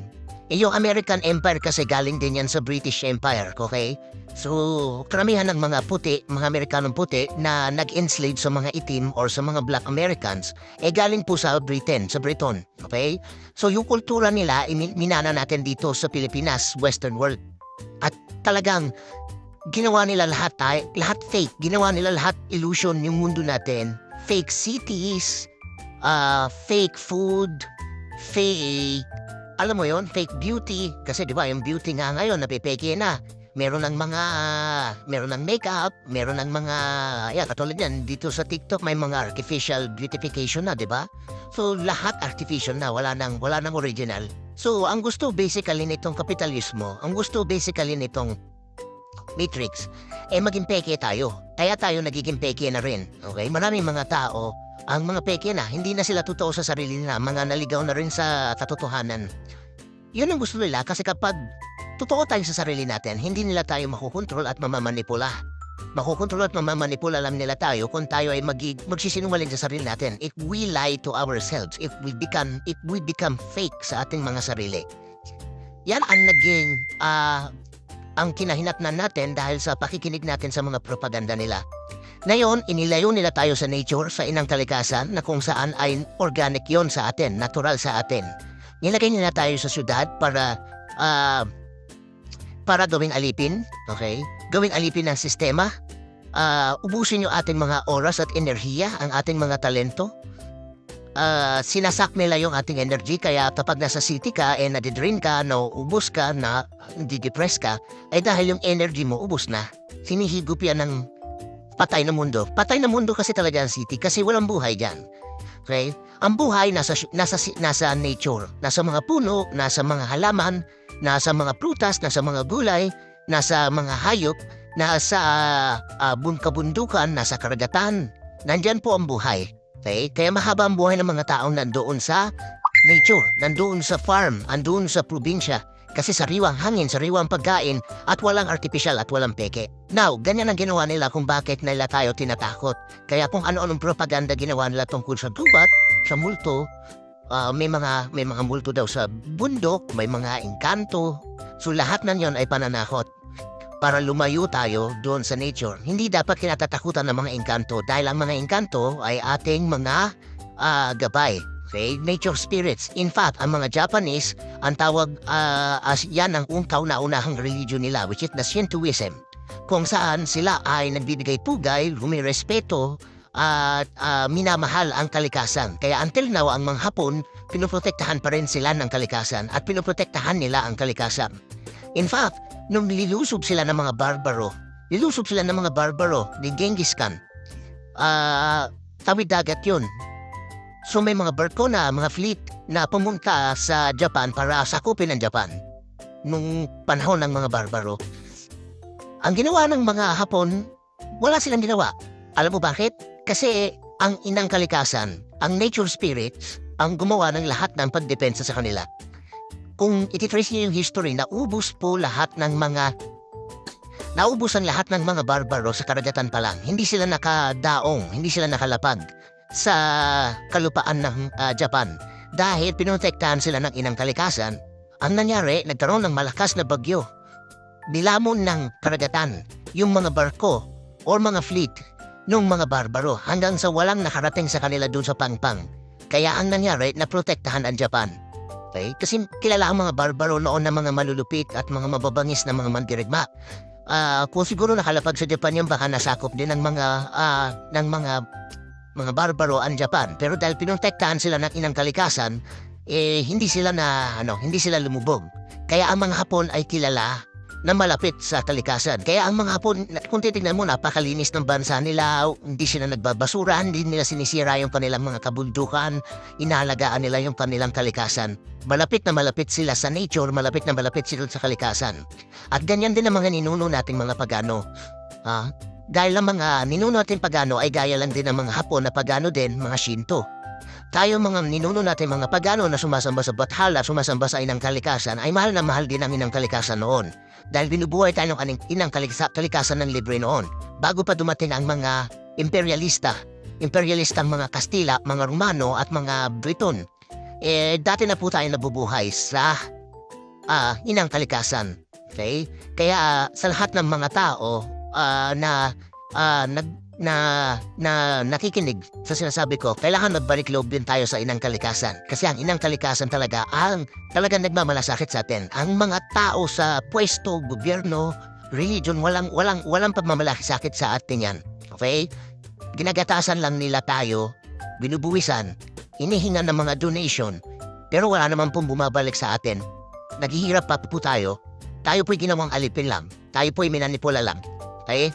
Yung American Empire kasi galing din yan sa British Empire, okay? So, karamihan ng mga puti, mga Amerikanong puti na nag-enslave sa mga itim or sa mga Black Americans, galing po sa Britain, okay? So, yung kultura nila, minana natin dito sa Pilipinas, Western world. At talagang ginawa nila lahat fake. Ginawa nila lahat illusion yung mundo natin. Fake cities, fake food, fake, alam mo yon, fake beauty. Kasi di ba yung beauty nga ngayon, napipeke na. Meron ng makeup, meron ng mga, katulad yan, dito sa TikTok may mga artificial beautification na, di ba? So, lahat artificial na, wala nang original. So, ang gusto basically nitong kapitalismo, ang gusto basically nitong Matrix, maging peke tayo. Kaya tayo nagiging peke na rin, okay? Maraming mga tao, ang mga peke na, hindi na sila totoo sa sarili nila, mga naligaw na rin sa katotohanan. Yun ang gusto nila kasi kapag totoo tayo sa sarili natin, hindi nila tayo makukontrol at mamamanipula. Makukontrol at mamamanipula lang nila tayo kung tayo ay magsisinungaling sa sarili natin. If we lie to ourselves, if we become fake sa ating mga sarili. Yan ang naging ang kinahinatnan natin dahil sa pakikinig natin sa mga propaganda nila. Ngayon, inilayo nila tayo sa nature, sa inang kalikasan na kung saan ay organic yon sa atin, natural sa atin. Nilagay nila tayo sa syudad para gawing alipin, okay? Gawing alipin ng sistema. Ubusin yung ating mga oras at enerhiya, ang ating mga talento. Sinasak nila yung ating energy, kaya kapag nasa city ka, nadidrain ka, ubus ka, nadidepress ka, dahil yung energy mo, ubus na. Sinihigop yan ng patay na mundo. Patay na mundo kasi talaga ang city, kasi walang buhay dyan. Okay? Ang buhay nasa nature, nasa mga puno, nasa mga halaman, nasa mga prutas, nasa mga gulay, nasa mga hayop, nasa kabundukan, nasa karagatan. Nandyan po ang buhay. Okay? Kaya mahaba ang buhay ng mga taong nandoon sa nature, nandoon sa farm, nandoon sa probinsya. Kasi sariwang hangin, sariwang pagkain, at walang artificial at walang peke. Now, ganyan ang ginawa nila kung bakit nila tayo tinatakot. Kaya kung ano-anong propaganda ginawa nila tungkol sa gubat, sa multo, may mga multo daw sa bundok, may mga engkanto. So lahat ng yon ay pananakot. Para lumayo tayo doon sa nature. Hindi dapat kinatatakutan ng mga engkanto dahil ang mga engkanto ay ating mga gabay. Okay? Nature spirits. In fact, ang mga Japanese, ang tawag as yan ang kauna-unahang religion nila, which is the Shintoism. Kung saan sila ay nagbibigay pugay, rumirespeto, at minamahal ang kalikasan. Kaya until now, ang mga Hapon, pinoprotektahan pa rin sila ng kalikasan at pinoprotektahan nila ang kalikasan. In fact, nung nilusob sila ng mga barbaro ni Genghis Khan, tawid dagat yun. So may mga barko na, mga fleet na pumunta sa Japan para sakupin ang Japan nung panahon ng mga barbaro. Ang ginawa ng mga Hapon, wala silang ginawa. Alam mo bakit? Kasi ang inang kalikasan, ang nature spirits, ang gumawa ng lahat ng pagdepensa sa kanila. Kung ititrace niyo yung history, naubos ang lahat ng mga barbaro sa karagatan pa lang. Hindi sila nakadaong, hindi sila nakalapag sa kalupaan ng Japan. Dahil pinotektahan sila ng inang kalikasan, ang nangyari, nagkaroon ng malakas na bagyo. Nilamon ng karagatan yung mga barko o mga fleet ng mga barbaro hanggang sa walang nakarating sa kanila dun sa pangpang. Kaya ang nangyari, naprotektahan ang Japan. Okay? Kasi kilala ang mga barbaro noon na mga malulupit at mga mababangis na mga mandirigma. Kung siguro nakalapag sa Japan yung baka nasakop din ng mga barbaro ang Japan. Pero dahil pinotektahan sila ng inang kalikasan, hindi sila lumubog. Kaya ang mga Hapon ay kilala na malapit sa kalikasan. Kaya ang mga Hapon, kung titignan mo, napakalinis ng bansa nila, hindi sila nagbabasura, hindi nila sinisira yung kanilang mga kabundukan, inalagaan nila yung kanilang kalikasan. Malapit na malapit sila sa nature, malapit na malapit sila sa kalikasan. At ganyan din ang mga ninuno nating mga pagano. Dahil ang mga ninuno nating pagano ay gaya lang din ng mga Hapon na pagano din, mga Shinto. Tayo mga ninuno natin mga pagano na sumasamba sa Bathala, sumasamba sa inang kalikasan, ay mahal na mahal din ang inang kalikasan noon. Dahil binubuhay tayo ng inang kalikasan ng libre noon. Bago pa dumating ang mga imperialistang mga Kastila, mga Romano at mga Briton. Dati na po tayo nabubuhay sa inang kalikasan. Okay? Kaya sa lahat ng mga tao na nakikinig sa sinasabi ko, kailangan magbalik loob din tayo sa inang kalikasan. Kasi ang inang kalikasan talaga ang talagang nagmamalasakit sa atin. Ang mga tao sa pwesto, gobyerno, religion, walang pagmamalasakit sa atin yan. Okay? Ginagatasan lang nila tayo, binubuwisan, hinihingan ng mga donation, pero wala naman pong bumabalik sa atin. Naghihirap pa po tayo. Tayo po'y ginawang alipin lang. Tayo po'y minanipula lang. Okay?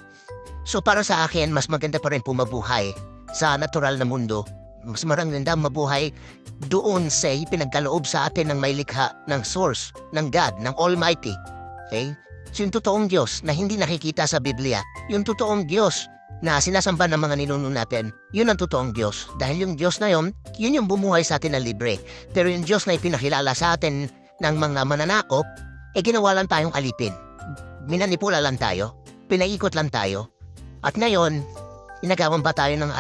So para sa akin, mas maganda pa rin po mabuhay sa natural na mundo. Mas maganda mabuhay doon sa pinagkaloob sa atin ng may likha, ng source, ng God, ng Almighty. Okay? So yung totoong Diyos na hindi nakikita sa Biblia, yung totoong Diyos na sinasamba ng mga ninuno natin, yun ang totoong Diyos. Dahil yung Diyos na yun yung bumuhay sa atin na libre. Pero yung Diyos na ipinakilala sa atin ng mga mananakop, ginawa lang tayong alipin. Minanipula lang tayo, pinaikot lang tayo. At ngayon, inagawan ba tayo ng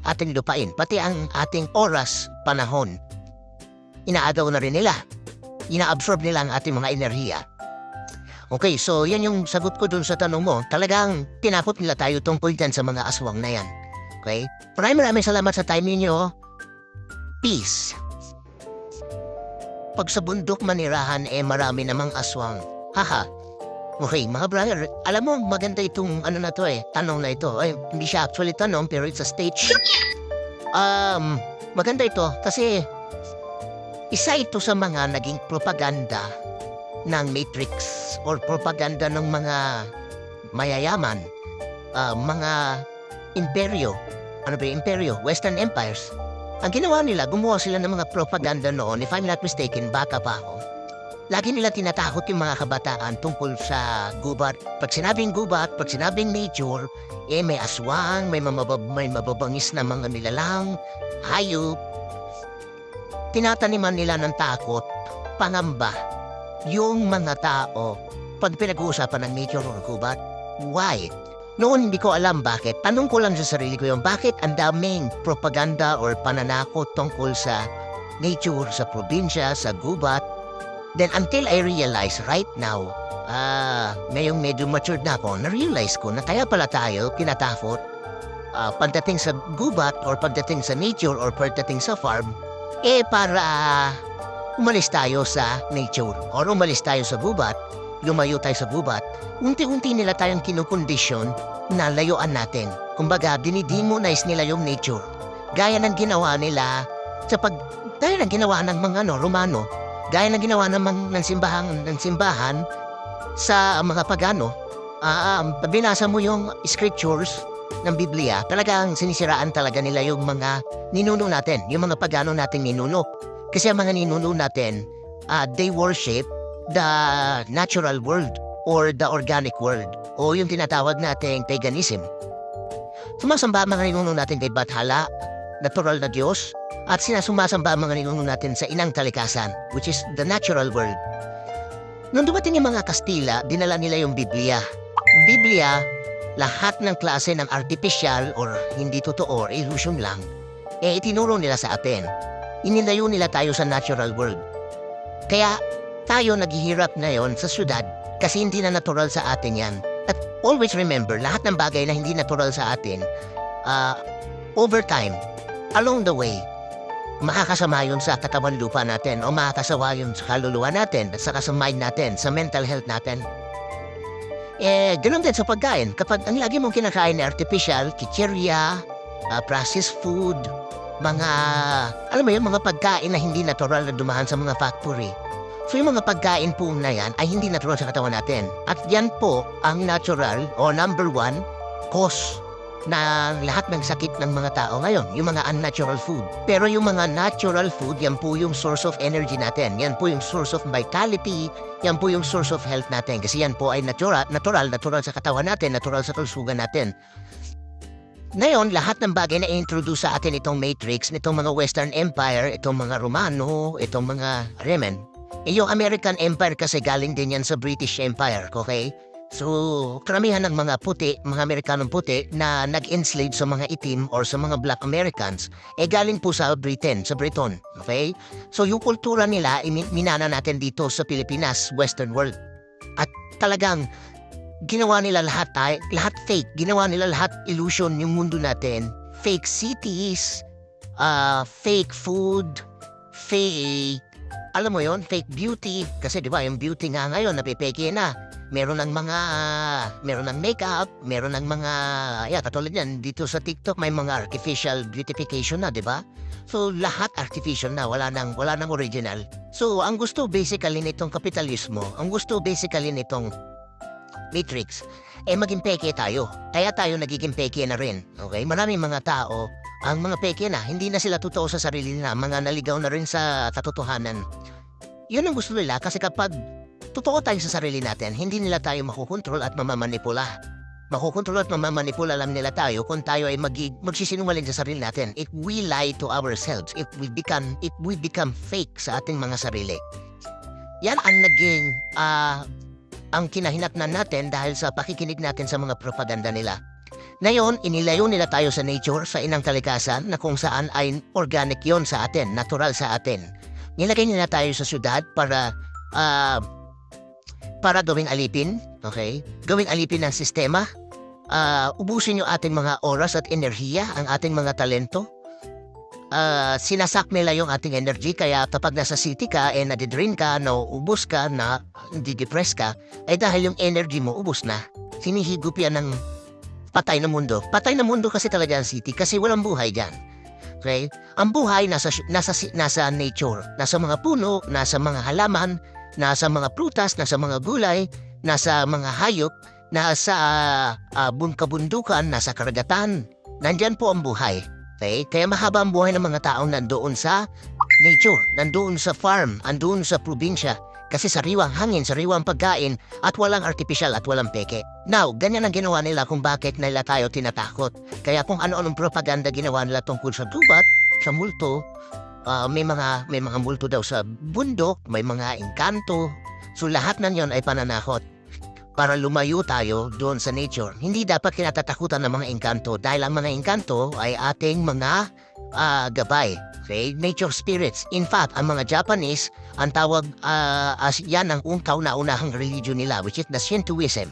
ating lupain? Pati ang ating oras, panahon. Inaagaw na rin nila. Ina-absorb nila ang ating mga enerhiya. Okay, so yan yung sagot ko dun sa tanong mo. Talagang tinapot nila tayo tungkol dyan sa mga aswang na yan. Okay? Maraming salamat sa time ninyo. Peace. Pag sa bundok manirahan, marami namang aswang. Haha. Okay, mga brother, alam mo, maganda itong tanong na ito. Hindi siya actually tanong, pero it's a stage. Maganda ito kasi isa ito sa mga naging propaganda ng Matrix or propaganda ng mga mayayaman, mga imperyo. Ano ba yung imperyo? Western empires. Ang ginawa nila, gumawa sila ng mga propaganda noon, if I'm not mistaken, baka pa ako. Lagi nila tinatakot yung mga kabataan tungkol sa gubat. Pag sinabing gubat, pag sinabing nature, may aswang, may mababangis na mga nilalang, hayop. Tinataniman nila ng takot, pangamba, yung mga tao pag pinag-uusapan ng nature or gubat. Why? Noon hindi ko alam bakit. Tanong ko lang sa sarili ko yung bakit ang daming propaganda or pananakot tungkol sa nature, sa probinsya, sa gubat. Then until I realize right now, ngayong medyo matured na ako, na-realize ko na kaya pala tayo kinatakot pagdating sa gubat or pagdating sa nature or pagdating sa farm, para umalis tayo sa nature or umalis tayo sa gubat, lumayo tayo sa gubat, unti-unti nila tayong kinukondisyon na layuan natin. Kumbaga, dinidemonize nila yung nature. Gaya ng ginawa nila gaya ng ginawa ng mga Romano, gaya ng ginawa ng simbahan sa mga pagano. Binasa mo yung scriptures ng Biblia, talagang sinisiraan talaga nila yung mga ninuno natin, yung mga pagano natin ninuno. Kasi ang mga ninuno natin, they worship the natural world or the organic world o yung tinatawag nating paganism. Sumasamba ang mga ninuno natin kay Bathala, natural na Diyos, at sumasamba ang mga ninuno natin sa inang kalikasan, which is the natural world. Nung dumating yung mga Kastila, dinala nila yung Biblia. Biblia, lahat ng klase ng artificial or hindi totoo or illusion lang, itinuro nila sa atin. Inilayo nila tayo sa natural world. Kaya tayo naghihirap ngayon sa syudad kasi hindi na natural sa atin yan. At always remember, lahat ng bagay na hindi natural sa atin, over time, along the way, makakasama yun sa katawan lupa natin o makakasawa yun sa kaluluwa natin at saka sa mind natin, sa mental health natin. Ganun din sa pagkain. Kapag ang lagi mong kinakain na artificial, chichirya, processed food, mga pagkain na hindi natural na dumaan sa mga factory. So yung mga pagkain po na yan ay hindi natural sa katawan natin. At yan po ang natural o number one cause na lahat ng sakit ng mga tao ngayon, yung mga unnatural food. Pero yung mga natural food, yan po yung source of energy natin. Yan po yung source of vitality, yan po yung source of health natin. Kasi yan po ay natural sa katawan natin, natural sa kalusugan natin. Ngayon, lahat ng bagay na i-introduce sa atin itong Matrix, itong mga Western Empire, itong mga Romano, itong mga Roman. Yung American Empire kasi galing din yan sa British Empire, okay? So, karamihan ng mga puti, mga Amerikanong puti na nag-enslave sa mga itim or sa mga Black Americans, galing po sa Britain, okay? So, yung kultura nila, minana natin dito sa Pilipinas, Western world. At talagang, ginawa nila lahat fake. Ginawa nila lahat illusion yung mundo natin. Fake cities, fake food, fake, alam mo yon, fake beauty. Kasi di ba yung beauty nga ngayon, napipeke na. Meron ng makeup, meron ng mga, katulad yan, dito sa TikTok may mga artificial beautification na, di ba? So, lahat artificial na, wala nang original. So, ang gusto basically nitong kapitalismo, ang gusto basically nitong Matrix, maging peke tayo. Kaya tayo nagiging peke na rin, okay? Maraming mga tao, ang mga peke na, hindi na sila totoo sa sarili nila, mga naligaw na rin sa katotohanan. Yun ang gusto nila kasi kapag totoo tayo sa sarili natin, hindi nila tayo makukontrol at mamamanipula. Makukontrol at mamamanipula lang nila tayo kung tayo ay magsisinungaling sa sarili natin. If we lie to ourselves, if we become fake sa ating mga sarili. Yan ang naging ang kinahinatnan natin dahil sa pakikinig natin sa mga propaganda nila. Ngayon, inilayo nila tayo sa nature, sa inang kalikasan na kung saan ay organic yon sa atin, natural sa atin. Nilagay nila tayo sa syudad para gawing alipin, okay? Gawing alipin ng sistema. Ubusin yung ating mga oras at enerhiya, ang ating mga talento. Sinasak nila yung ating energy, kaya kapag nasa city ka, nadidrain ka, nauubos ka, na di-depress ka, dahil yung energy mo ubos na. Sinihigop yan ng patay na mundo. Patay na mundo kasi talaga ang city, kasi walang buhay dyan. Okay? Ang buhay nasa nature, nasa mga puno, nasa mga halaman, nasa mga prutas, nasa mga gulay, nasa mga hayop, nasa kabundukan, nasa karagatan. Nandyan po ang buhay. Okay? Kaya mahaba ang buhay ng mga taong nandoon sa nature, nandoon sa farm, nandoon sa probinsya. Kasi sariwang hangin, sariwang pagkain, at walang artificial at walang peke. Now, ganyan ang ginawa nila kung bakit nila tayo tinatakot. Kaya kung ano-anong propaganda ginawa nila tungkol sa gubat, sa multo, may mga multo daw sa bundok, may mga engkanto, So lahat ng yon ay pananakot. Para lumayo tayo doon sa nature, hindi dapat kinatatakutan ng mga engkanto dahil ang mga engkanto ay ating mga gabay. Okay? Nature spirits. In fact, ang mga Japanese, ang tawag as yan ang kauna-unahang religion nila, which is the Shintoism,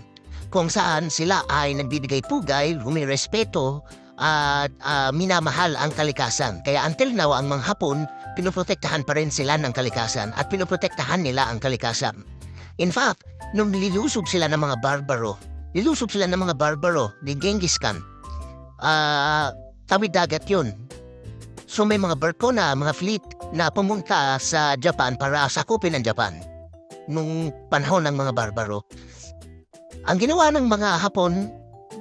kung saan sila ay nagbibigay pugay, humirespeto, at minamahal ang kalikasan. Kaya until now, ang mga Hapon, pinoprotektahan pa rin sila ng kalikasan at pinoprotektahan nila ang kalikasan. In fact, nung nilusob sila ng mga barbaro ni Genghis Khan, tawid dagat yun. So may mga barko na, mga fleet na pumunta sa Japan para sakupin ang Japan nung panahon ng mga barbaro. Ang ginawa ng mga Hapon,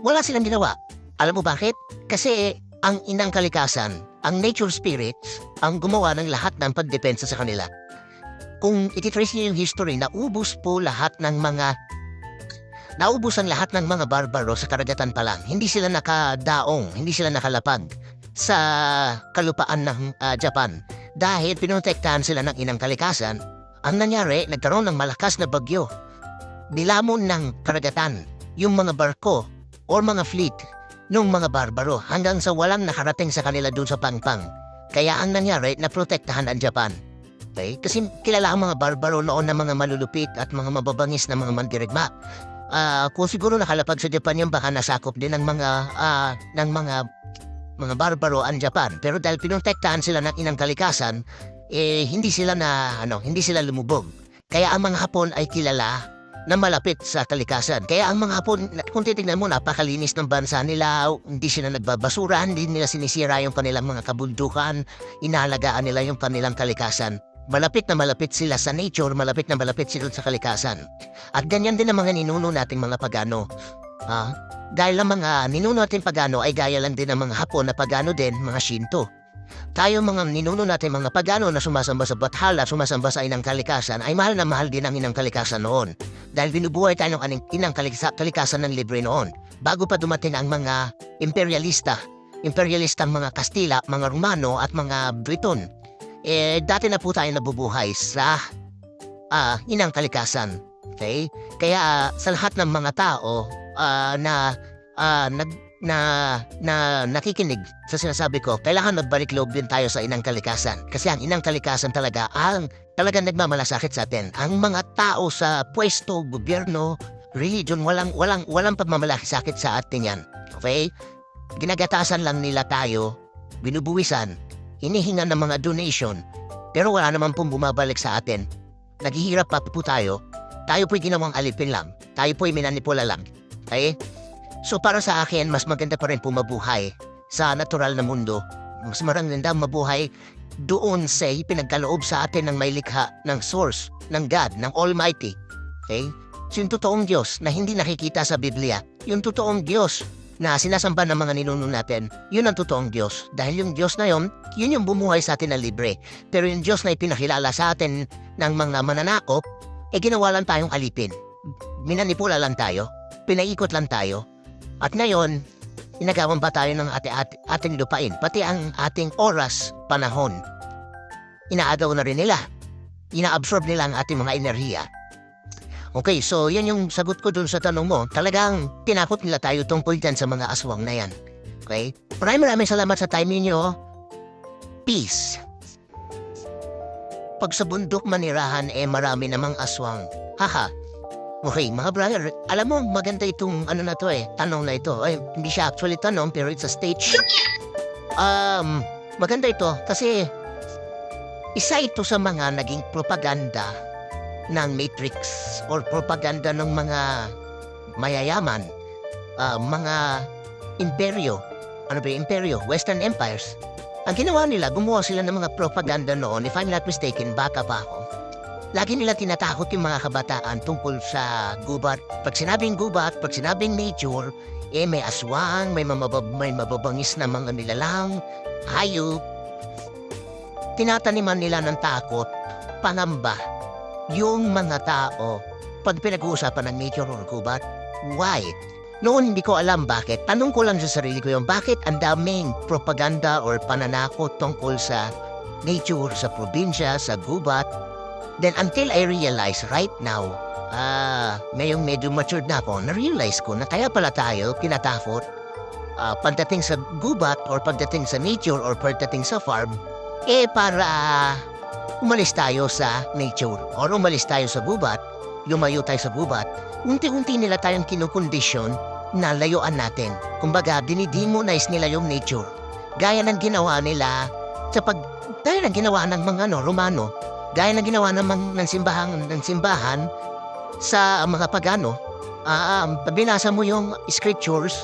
wala silang ginawa. Alam mo bakit? Kasi ang inang kalikasan, ang nature spirits, ang gumawa ng lahat ng pagdepensa sa kanila. Kung ititrace niyo yung history, naubos ang lahat ng mga barbaro sa karagatan pa lang. Hindi sila nakadaong, hindi sila nakalapag sa kalupaan ng Japan. Dahil pinotektahan sila ng inang kalikasan, ang nangyari, nagkaroon ng malakas na bagyo. Nilamon ng karagatan yung mga barko o mga fleet ng mga barbaro hanggang sa walang nakarating sa kanila dun sa pangpang. Kaya ang nangyari, naprotektahan ang Japan. Okay? Kasi kilala ang mga barbaro noon na mga malulupit at mga mababangis na mga mandirigma. Kung siguro nakalapag sa Japan yung baka nasakop din ng mga barbaro ang Japan. Pero dahil pinotektahan sila ng inang kalikasan, hindi sila lumubog. Kaya ang mga Hapon ay kilala na malapit sa kalikasan. Kaya ang mga Hapon, kung titignan mo, napakalinis ng bansa nila, hindi sila nagbabasura, hindi nila sinisira yung kanilang mga kabundukan, inalagaan nila yung kanilang kalikasan. Malapit na malapit sila sa nature, malapit na malapit sila sa kalikasan. At ganyan din ang mga ninuno nating mga pagano. Dahil ang mga ninuno nating pagano ay gaya lang din ng mga Hapon na pagano din, mga Shinto. Tayo mga ninuno natin mga pagano na sumasamba sa Bathala, sumasamba sa inang kalikasan, ay mahal na mahal din ang inang kalikasan noon. Dahil binubuhay tayo ng inang kalikasan ng libre noon. Bago pa dumating ang mga imperialistang mga Kastila, mga Romano at mga Briton. Dati na po tayo nabubuhay sa inang kalikasan. Okay? Kaya sa lahat ng mga tao na nakikinig sa sinasabi ko, kailangan magbalik loob din tayo sa inang kalikasan. Kasi ang inang kalikasan talaga ang talagang nagmamalasakit sa atin. Ang mga tao sa pwesto, gobyerno, religion, walang pagmamalasakit sa atin yan. Okay? Ginagatasan lang nila tayo, binubuwisan, hinihingan ng mga donation, pero wala naman pong bumabalik sa atin. Naghihirap pa po tayo. Tayo po'y ginawang alipin lang. Tayo po'y minanipula lang. Okay? So para sa akin, mas maganda pa rin po mabuhay sa natural na mundo. Mas maganda mabuhay doon sa pinagkaloob sa atin ng may likha, ng source, ng God, ng Almighty. Okay? So yung totoong Diyos na hindi nakikita sa Biblia, yung totoong Diyos na sinasamba ng mga ninuno natin, yun ang totoong Diyos. Dahil yung Diyos na yun yung bumuhay sa atin na libre. Pero yung Diyos na ipinakilala sa atin ng mga mananakop, ginawa lang tayong alipin. Minanipula lang tayo, pinaikot lang tayo. At ngayon, inagawan pa tayo ng ating lupain, pati ang ating oras, panahon. Inaagaw na rin nila. Inaabsorb nila ang ating mga enerhiya. Okay, so yan yung sagot ko dun sa tanong mo. Talagang tinakot nila tayo tungkol dyan sa mga aswang na yan. Okay? Maraming salamat sa time ninyo. Peace. Pag sa bundok manirahan, marami namang aswang. Haha. Okay, mga brother, alam mo, maganda itong tanong na ito. Hindi siya actually tanong, pero it's a stage. Maganda ito kasi isa ito sa mga naging propaganda ng Matrix or propaganda ng mga mayayaman, mga imperyo. Ano ba yung imperyo? Western empires. Ang ginawa nila, gumawa sila ng mga propaganda noon, if I'm not mistaken, baka pa ako. Lagi nila tinatakot yung mga kabataan tungkol sa gubat. Pag sinabing gubat, pag sinabing nature, may aswang, may mababangis na mga nilalang, hayop. Tinataniman nila ng takot, pangamba, yung mga tao pag pinag-uusapan ng nature or gubat. Why? Noon hindi ko alam bakit. Tanong ko lang sa sarili ko yung bakit ang daming propaganda or pananakot tungkol sa nature, sa probinsya, sa gubat. Then until I realize right now, ngayong medyo matured na ako, na-realize ko na kaya pala tayo tinatakot pagdating sa gubat or pagdating sa nature or pagdating sa farm, para umalis tayo sa nature or umalis tayo sa gubat, lumayo tayo sa gubat, unti-unti nila tayong kinukondisyon na layuan natin. Kumbaga, dinidemonize nila yung nature. Gaya ng ginawa nila gaya ng ginawa ng mga Romano, gaya ng ginawa ng simbahan sa mga pagano. Binasa mo yung scriptures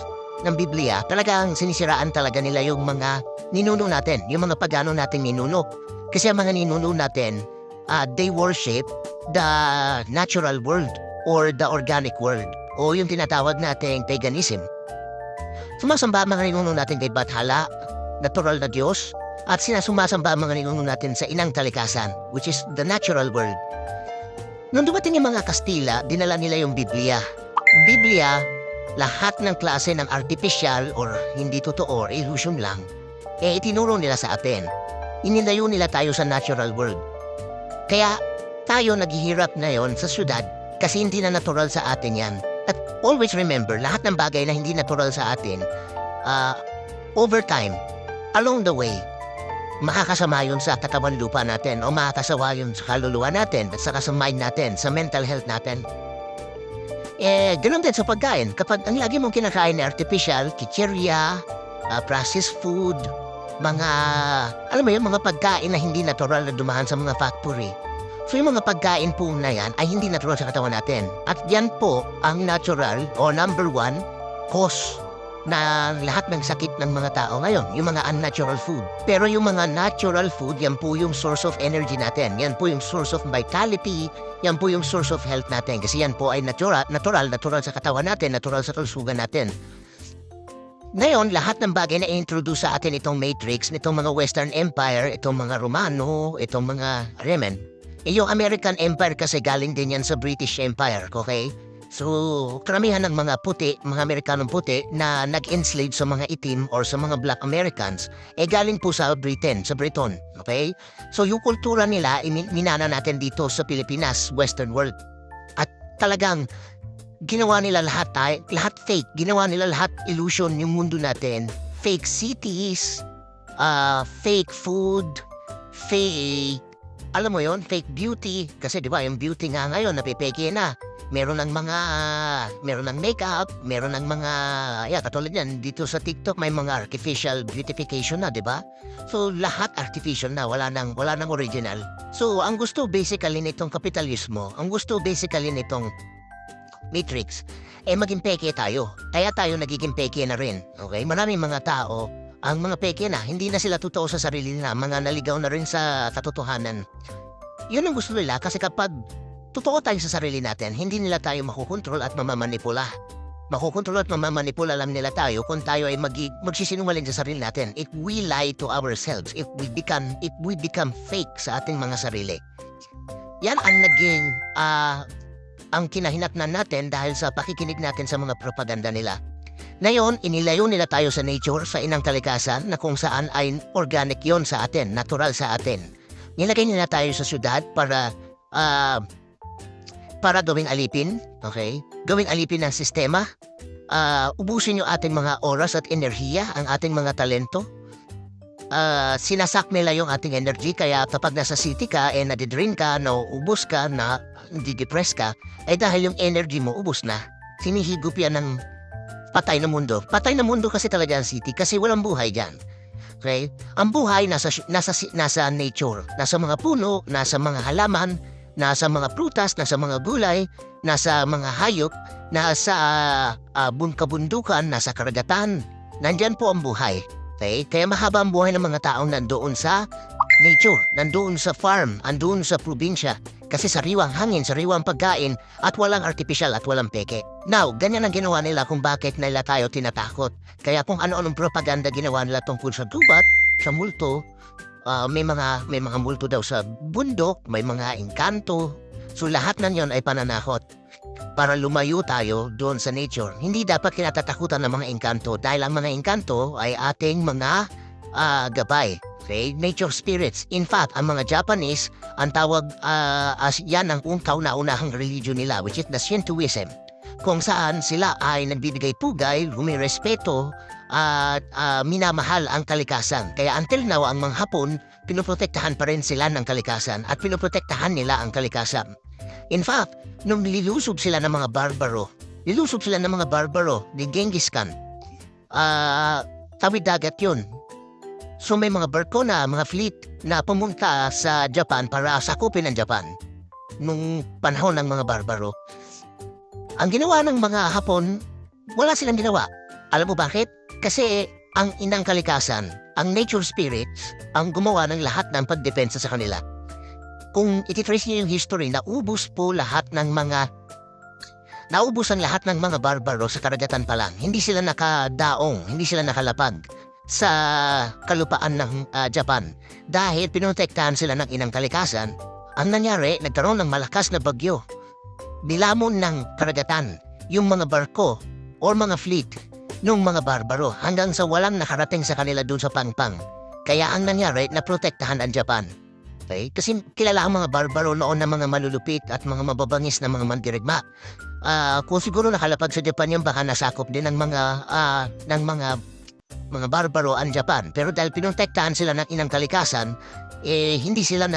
ng Biblia, talagang sinisiraan talaga nila yung mga ninuno natin, yung mga pagano nating ninuno. Kasi ang mga ninuno natin, they worship the natural world or the organic world o yung tinatawag nating paganism. Sumasamba ang mga ninuno natin kay Bathala, natural na Diyos, at sumasamba ang mga ninuno natin sa inang talikasan, which is the natural world. Nung dumating yung mga Kastila, dinala nila yung Biblia. Biblia, lahat ng klase ng artificial or hindi totoo or illusion lang, itinuro nila sa atin. Inilayo nila tayo sa natural world. Kaya tayo naghihirap ngayon sa syudad kasi hindi na natural sa atin yan. At always remember, lahat ng bagay na hindi natural sa atin, over time, along the way, makakasama yun sa katawan lupa natin o makakasawa yun sa kaluluwa natin at saka sa mind natin, sa mental health natin. Ganun din sa pagkain. Kapag ang lagi mong kinakain na artificial, chichirya, processed food, mga pagkain na hindi natural na dumaan sa mga factory. So yung mga pagkain po na yan ay hindi natural sa katawan natin. At yan po ang natural o number one cause na lahat ng sakit ng mga tao ngayon, yung mga unnatural food. Pero yung mga natural food, yan po yung source of energy natin. Yan po yung source of vitality, yan po yung source of health natin. Kasi yan po ay natural sa katawan natin, natural sa kalusugan natin. Ngayon, lahat ng bagay na i-introduce sa atin itong Matrix, nitong mga Western Empire, itong mga Romano, itong mga Roman. Yung American Empire kasi galing din yan sa British Empire, okay? So, karamihan ng mga puti, mga Amerikanong puti na nag-enslave sa mga itim or sa mga Black Americans, galing po sa Britain, okay? So, yung kultura nila, minana natin dito sa Pilipinas, Western world. At talagang, ginawa nila lahat fake. Ginawa nila lahat illusion yung mundo natin. Fake cities, fake food, fake, alam mo yon, fake beauty. Kasi di ba, yung beauty nga ngayon, napipeke na. Meron ng makeup, meron ng mga, katulad yan, dito sa TikTok may mga artificial beautification na, di ba? So, lahat artificial na, wala nang original. So, ang gusto basically nitong kapitalismo, ang gusto basically nitong Matrix, maging peke tayo. Kaya tayo nagiging peke na rin, okay? Maraming mga tao, ang mga peke na, hindi na sila totoo sa sarili nila, mga naligaw na rin sa katotohanan. Yun ang gusto nila kasi kapag totoo tayo sa sarili natin, hindi nila tayo makukontrol at mamamanipula. Makukontrol at mamamanipula lang nila tayo kung tayo ay magsisinungaling sa sarili natin. If we lie to ourselves, if we become fake sa ating mga sarili. Yan ang naging ang kinahinatnan natin dahil sa pakikinig natin sa mga propaganda nila. Ngayon, inilayo nila tayo sa nature, sa inang kalikasan na kung saan ay organic yon sa atin, natural sa atin. Nilagay nila tayo sa syudad para gawing alipin, okay? Gawing alipin ng sistema. Ubusin yung ating mga oras at enerhiya, ang ating mga talento. Sinasak nila yung ating energy, kaya kapag nasa city ka, nadidrain ka, nauubos ka, na di-depress ka, dahil yung energy mo, ubos na. Sinihigop yan ng patay na mundo. Patay na mundo kasi talaga ang city, kasi walang buhay dyan. Okay? Ang buhay nasa nature, nasa mga puno, nasa mga halaman, nasa mga prutas, nasa mga gulay, nasa mga hayop, nasa kabundukan, nasa karagatan. Nandyan po ang buhay. Okay? Kaya mahaba ang buhay ng mga taong nandoon sa nature, nandoon sa farm, nandoon sa probinsya. Kasi sariwang hangin, sariwang pagkain, at walang artificial at walang peke. Now, ganyan ang ginawa nila kung bakit nila tayo tinatakot. Kaya kung ano-anong propaganda ginawa nila tungkol sa gubat, sa multo, may mga multo daw sa bundok, may mga engkanto. So lahat ng yon ay pananakot para lumayo tayo doon sa nature. Hindi dapat kinatatakutan ng mga engkanto dahil ang mga engkanto ay ating mga gabay. Okay? Nature spirits. In fact, ang mga Japanese, ang tawag as yan ang kauna-unahang religion nila, which is the Shintoism, kung saan sila ay nagbibigay pugay, rumirespeto, at minamahal ang kalikasan. Kaya until now, ang mga Hapon, pinoprotektahan pa rin sila ng kalikasan at pinoprotektahan nila ang kalikasan. In fact, nung nilusob sila ng mga barbaro, ni Genghis Khan, tawid dagat yun. So may mga barko na, mga fleet na pumunta sa Japan para sakupin ang Japan nung panahon ng mga barbaro. Ang ginawa ng mga Hapon, wala silang ginawa. Alam mo bakit? Kasi ang inang kalikasan, ang nature spirits, ang gumawa ng lahat ng pagdepensa sa kanila. Kung ititrace niyo yung history, naubos ang lahat ng mga barbaro sa karagatan pa lang. Hindi sila nakadaong, hindi sila nakalapag sa kalupaan ng Japan. Dahil pinotektahan sila ng inang kalikasan, ang nangyari, nagkaroon ng malakas na bagyo. Nilamon ng karagatan yung mga barko o mga fleet ng mga barbaro hanggang sa walang nakarating sa kanila dun sa pangpang. Kaya ang nangyari, naprotektahan ang Japan. Okay? Kasi kilala ang mga barbaro noon na mga malulupit at mga mababangis na mga mandirigma. Kung siguro nakalapag sa Japan yung baka nasakop din ng mga barbaro ang Japan. Pero dahil pinotektahan sila ng inang kalikasan, hindi sila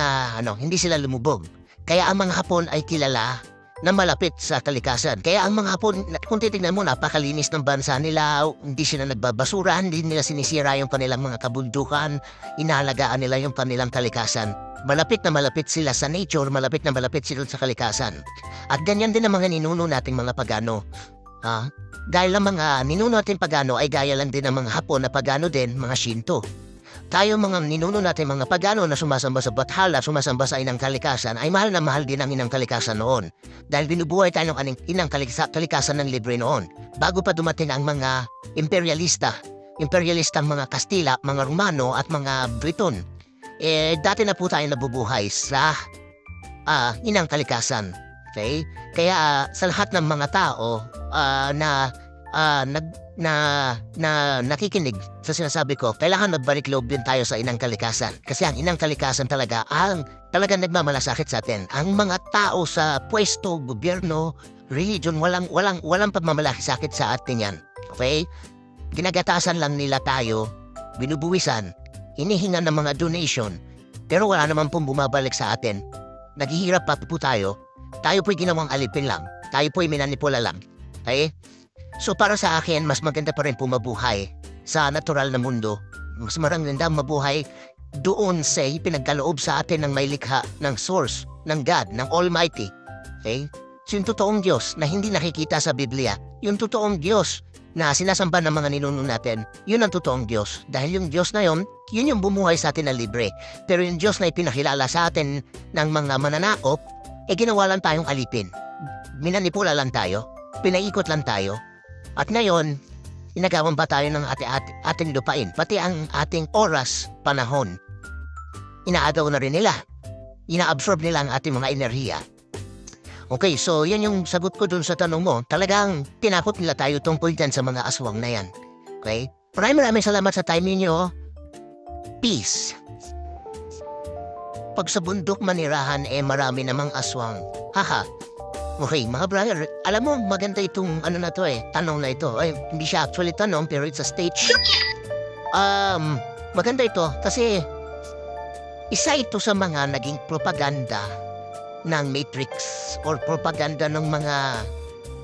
lumubog. Kaya ang mga Hapon ay kilala na malapit sa kalikasan. Kaya ang mga Hapon, kung titignan mo, napakalinis ng bansa nila, hindi sila nagbabasura, hindi nila sinisira yung kanilang mga kabundukan, inahalagaan nila yung kanilang kalikasan. Malapit na malapit sila sa nature, malapit na malapit sila sa kalikasan. At ganyan din ang mga ninuno nating mga pagano. Dahil ang mga ninuno nating pagano ay gaya lang din ng mga Hapon na pagano din, mga Shinto. Tayo mga ninuno natin mga pagano na sumasamba sa Bathala, sumasamba sa inang kalikasan, ay mahal na mahal din ang inang kalikasan noon. Dahil binubuhay tayo ng inang kalikasan ng libre noon. Bago pa dumating ang mga imperialista mga Kastila, mga Romano at mga Briton. Dati na po tayo nabubuhay sa inang kalikasan. Okay? Kaya sa lahat ng mga tao na nakikinig sa sinasabi ko, kailangan magbalik loob din tayo sa inang kalikasan. Kasi ang inang kalikasan talaga nagmamalasakit sa atin. Ang mga tao sa pwesto, gobyerno, religion, walang pagmamalasakit sa atin yan. Okay? Ginagatasan lang nila tayo, binubuwisan, hinihingan ng mga donation, pero wala naman pong bumabalik sa atin. Naghihirap pa po tayo. Tayo po'y ginawang alipin lang. Tayo po'y minanipula lang. Okay? So para sa akin, mas maganda pa rin po mabuhay sa natural na mundo. Mas maganda mabuhay doon sa pinagkaloob sa atin ng may likha, ng source, ng God, ng Almighty. Okay? So yung totoong Diyos na hindi nakikita sa Biblia, yung totoong Diyos na sinasamba ng mga ninuno natin, yun ang totoong Diyos. Dahil yung Diyos na yun yung bumuhay sa atin na libre. Pero yung Diyos na ipinakilala sa atin ng mga mananakop, ginawa lang tayong alipin. Minanipula lang tayo, pinaikot lang tayo. At ngayon, inagawan ba tayo ng ating lupain? Pati ang ating oras, panahon. Inaagaw na rin nila. Ina-absorb nila ang ating mga enerhiya. Okay, so yan yung sagot ko dun sa tanong mo. Talagang tinakot nila tayo tungkol dyan sa mga aswang na yan. Okay? Maraming salamat sa time ninyo. Peace. Pag sa bundok manirahan, marami namang aswang. Haha. Okay, mga brother, alam mo, maganda itong tanong na ito. Hindi siya actually tanong, pero it's a stage. Maganda ito kasi isa ito sa mga naging propaganda ng Matrix or propaganda ng mga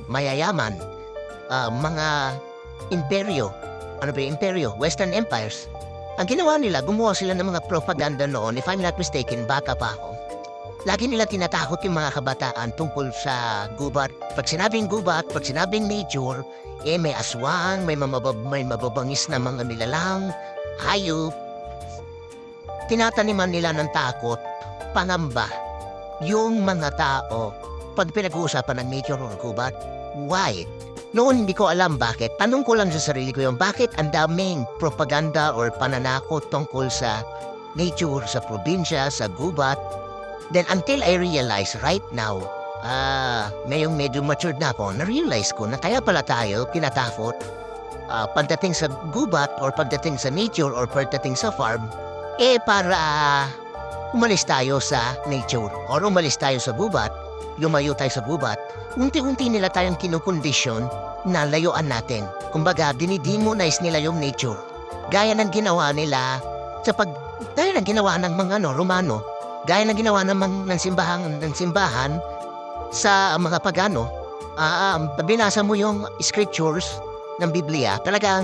mayayaman, mga imperyo. Ano ba yung imperyo? Western empires. Ang ginawa nila, gumawa sila ng mga propaganda noon. If I'm not mistaken, baka pa ako. Lagi nila tinatakot yung mga kabataan tungkol sa gubat. Pag sinabing gubat, pag sinabing nature, may aswang, may mababangis na mga nilalang, hayop. Tinataniman nila ng takot, pangamba, yung mga tao pag pinag-uusapan ng nature or gubat. Why? Noon hindi ko alam bakit. Tanong ko lang sa sarili ko yung bakit ang daming propaganda or pananakot tungkol sa nature, sa probinsya, sa gubat. Then until I realize right now, ngayong medyo matured na ako, na-realize ko na kaya pala tayo kinatakot pagdating sa gubat or pagdating sa nature or pagdating sa farm para umalis tayo sa nature or umalis tayo sa gubat, lumayo tayo sa gubat, unti-unti nila tayong kinukondisyon na layuan natin. Kumbaga, dinidemonize nila yung nature. Gaya ng ginawa nila gaya ng ginawa ng mga Romano, gaya ng ginawa ng simbahan sa mga pagano. Binasa mo yung scriptures ng Biblia, talaga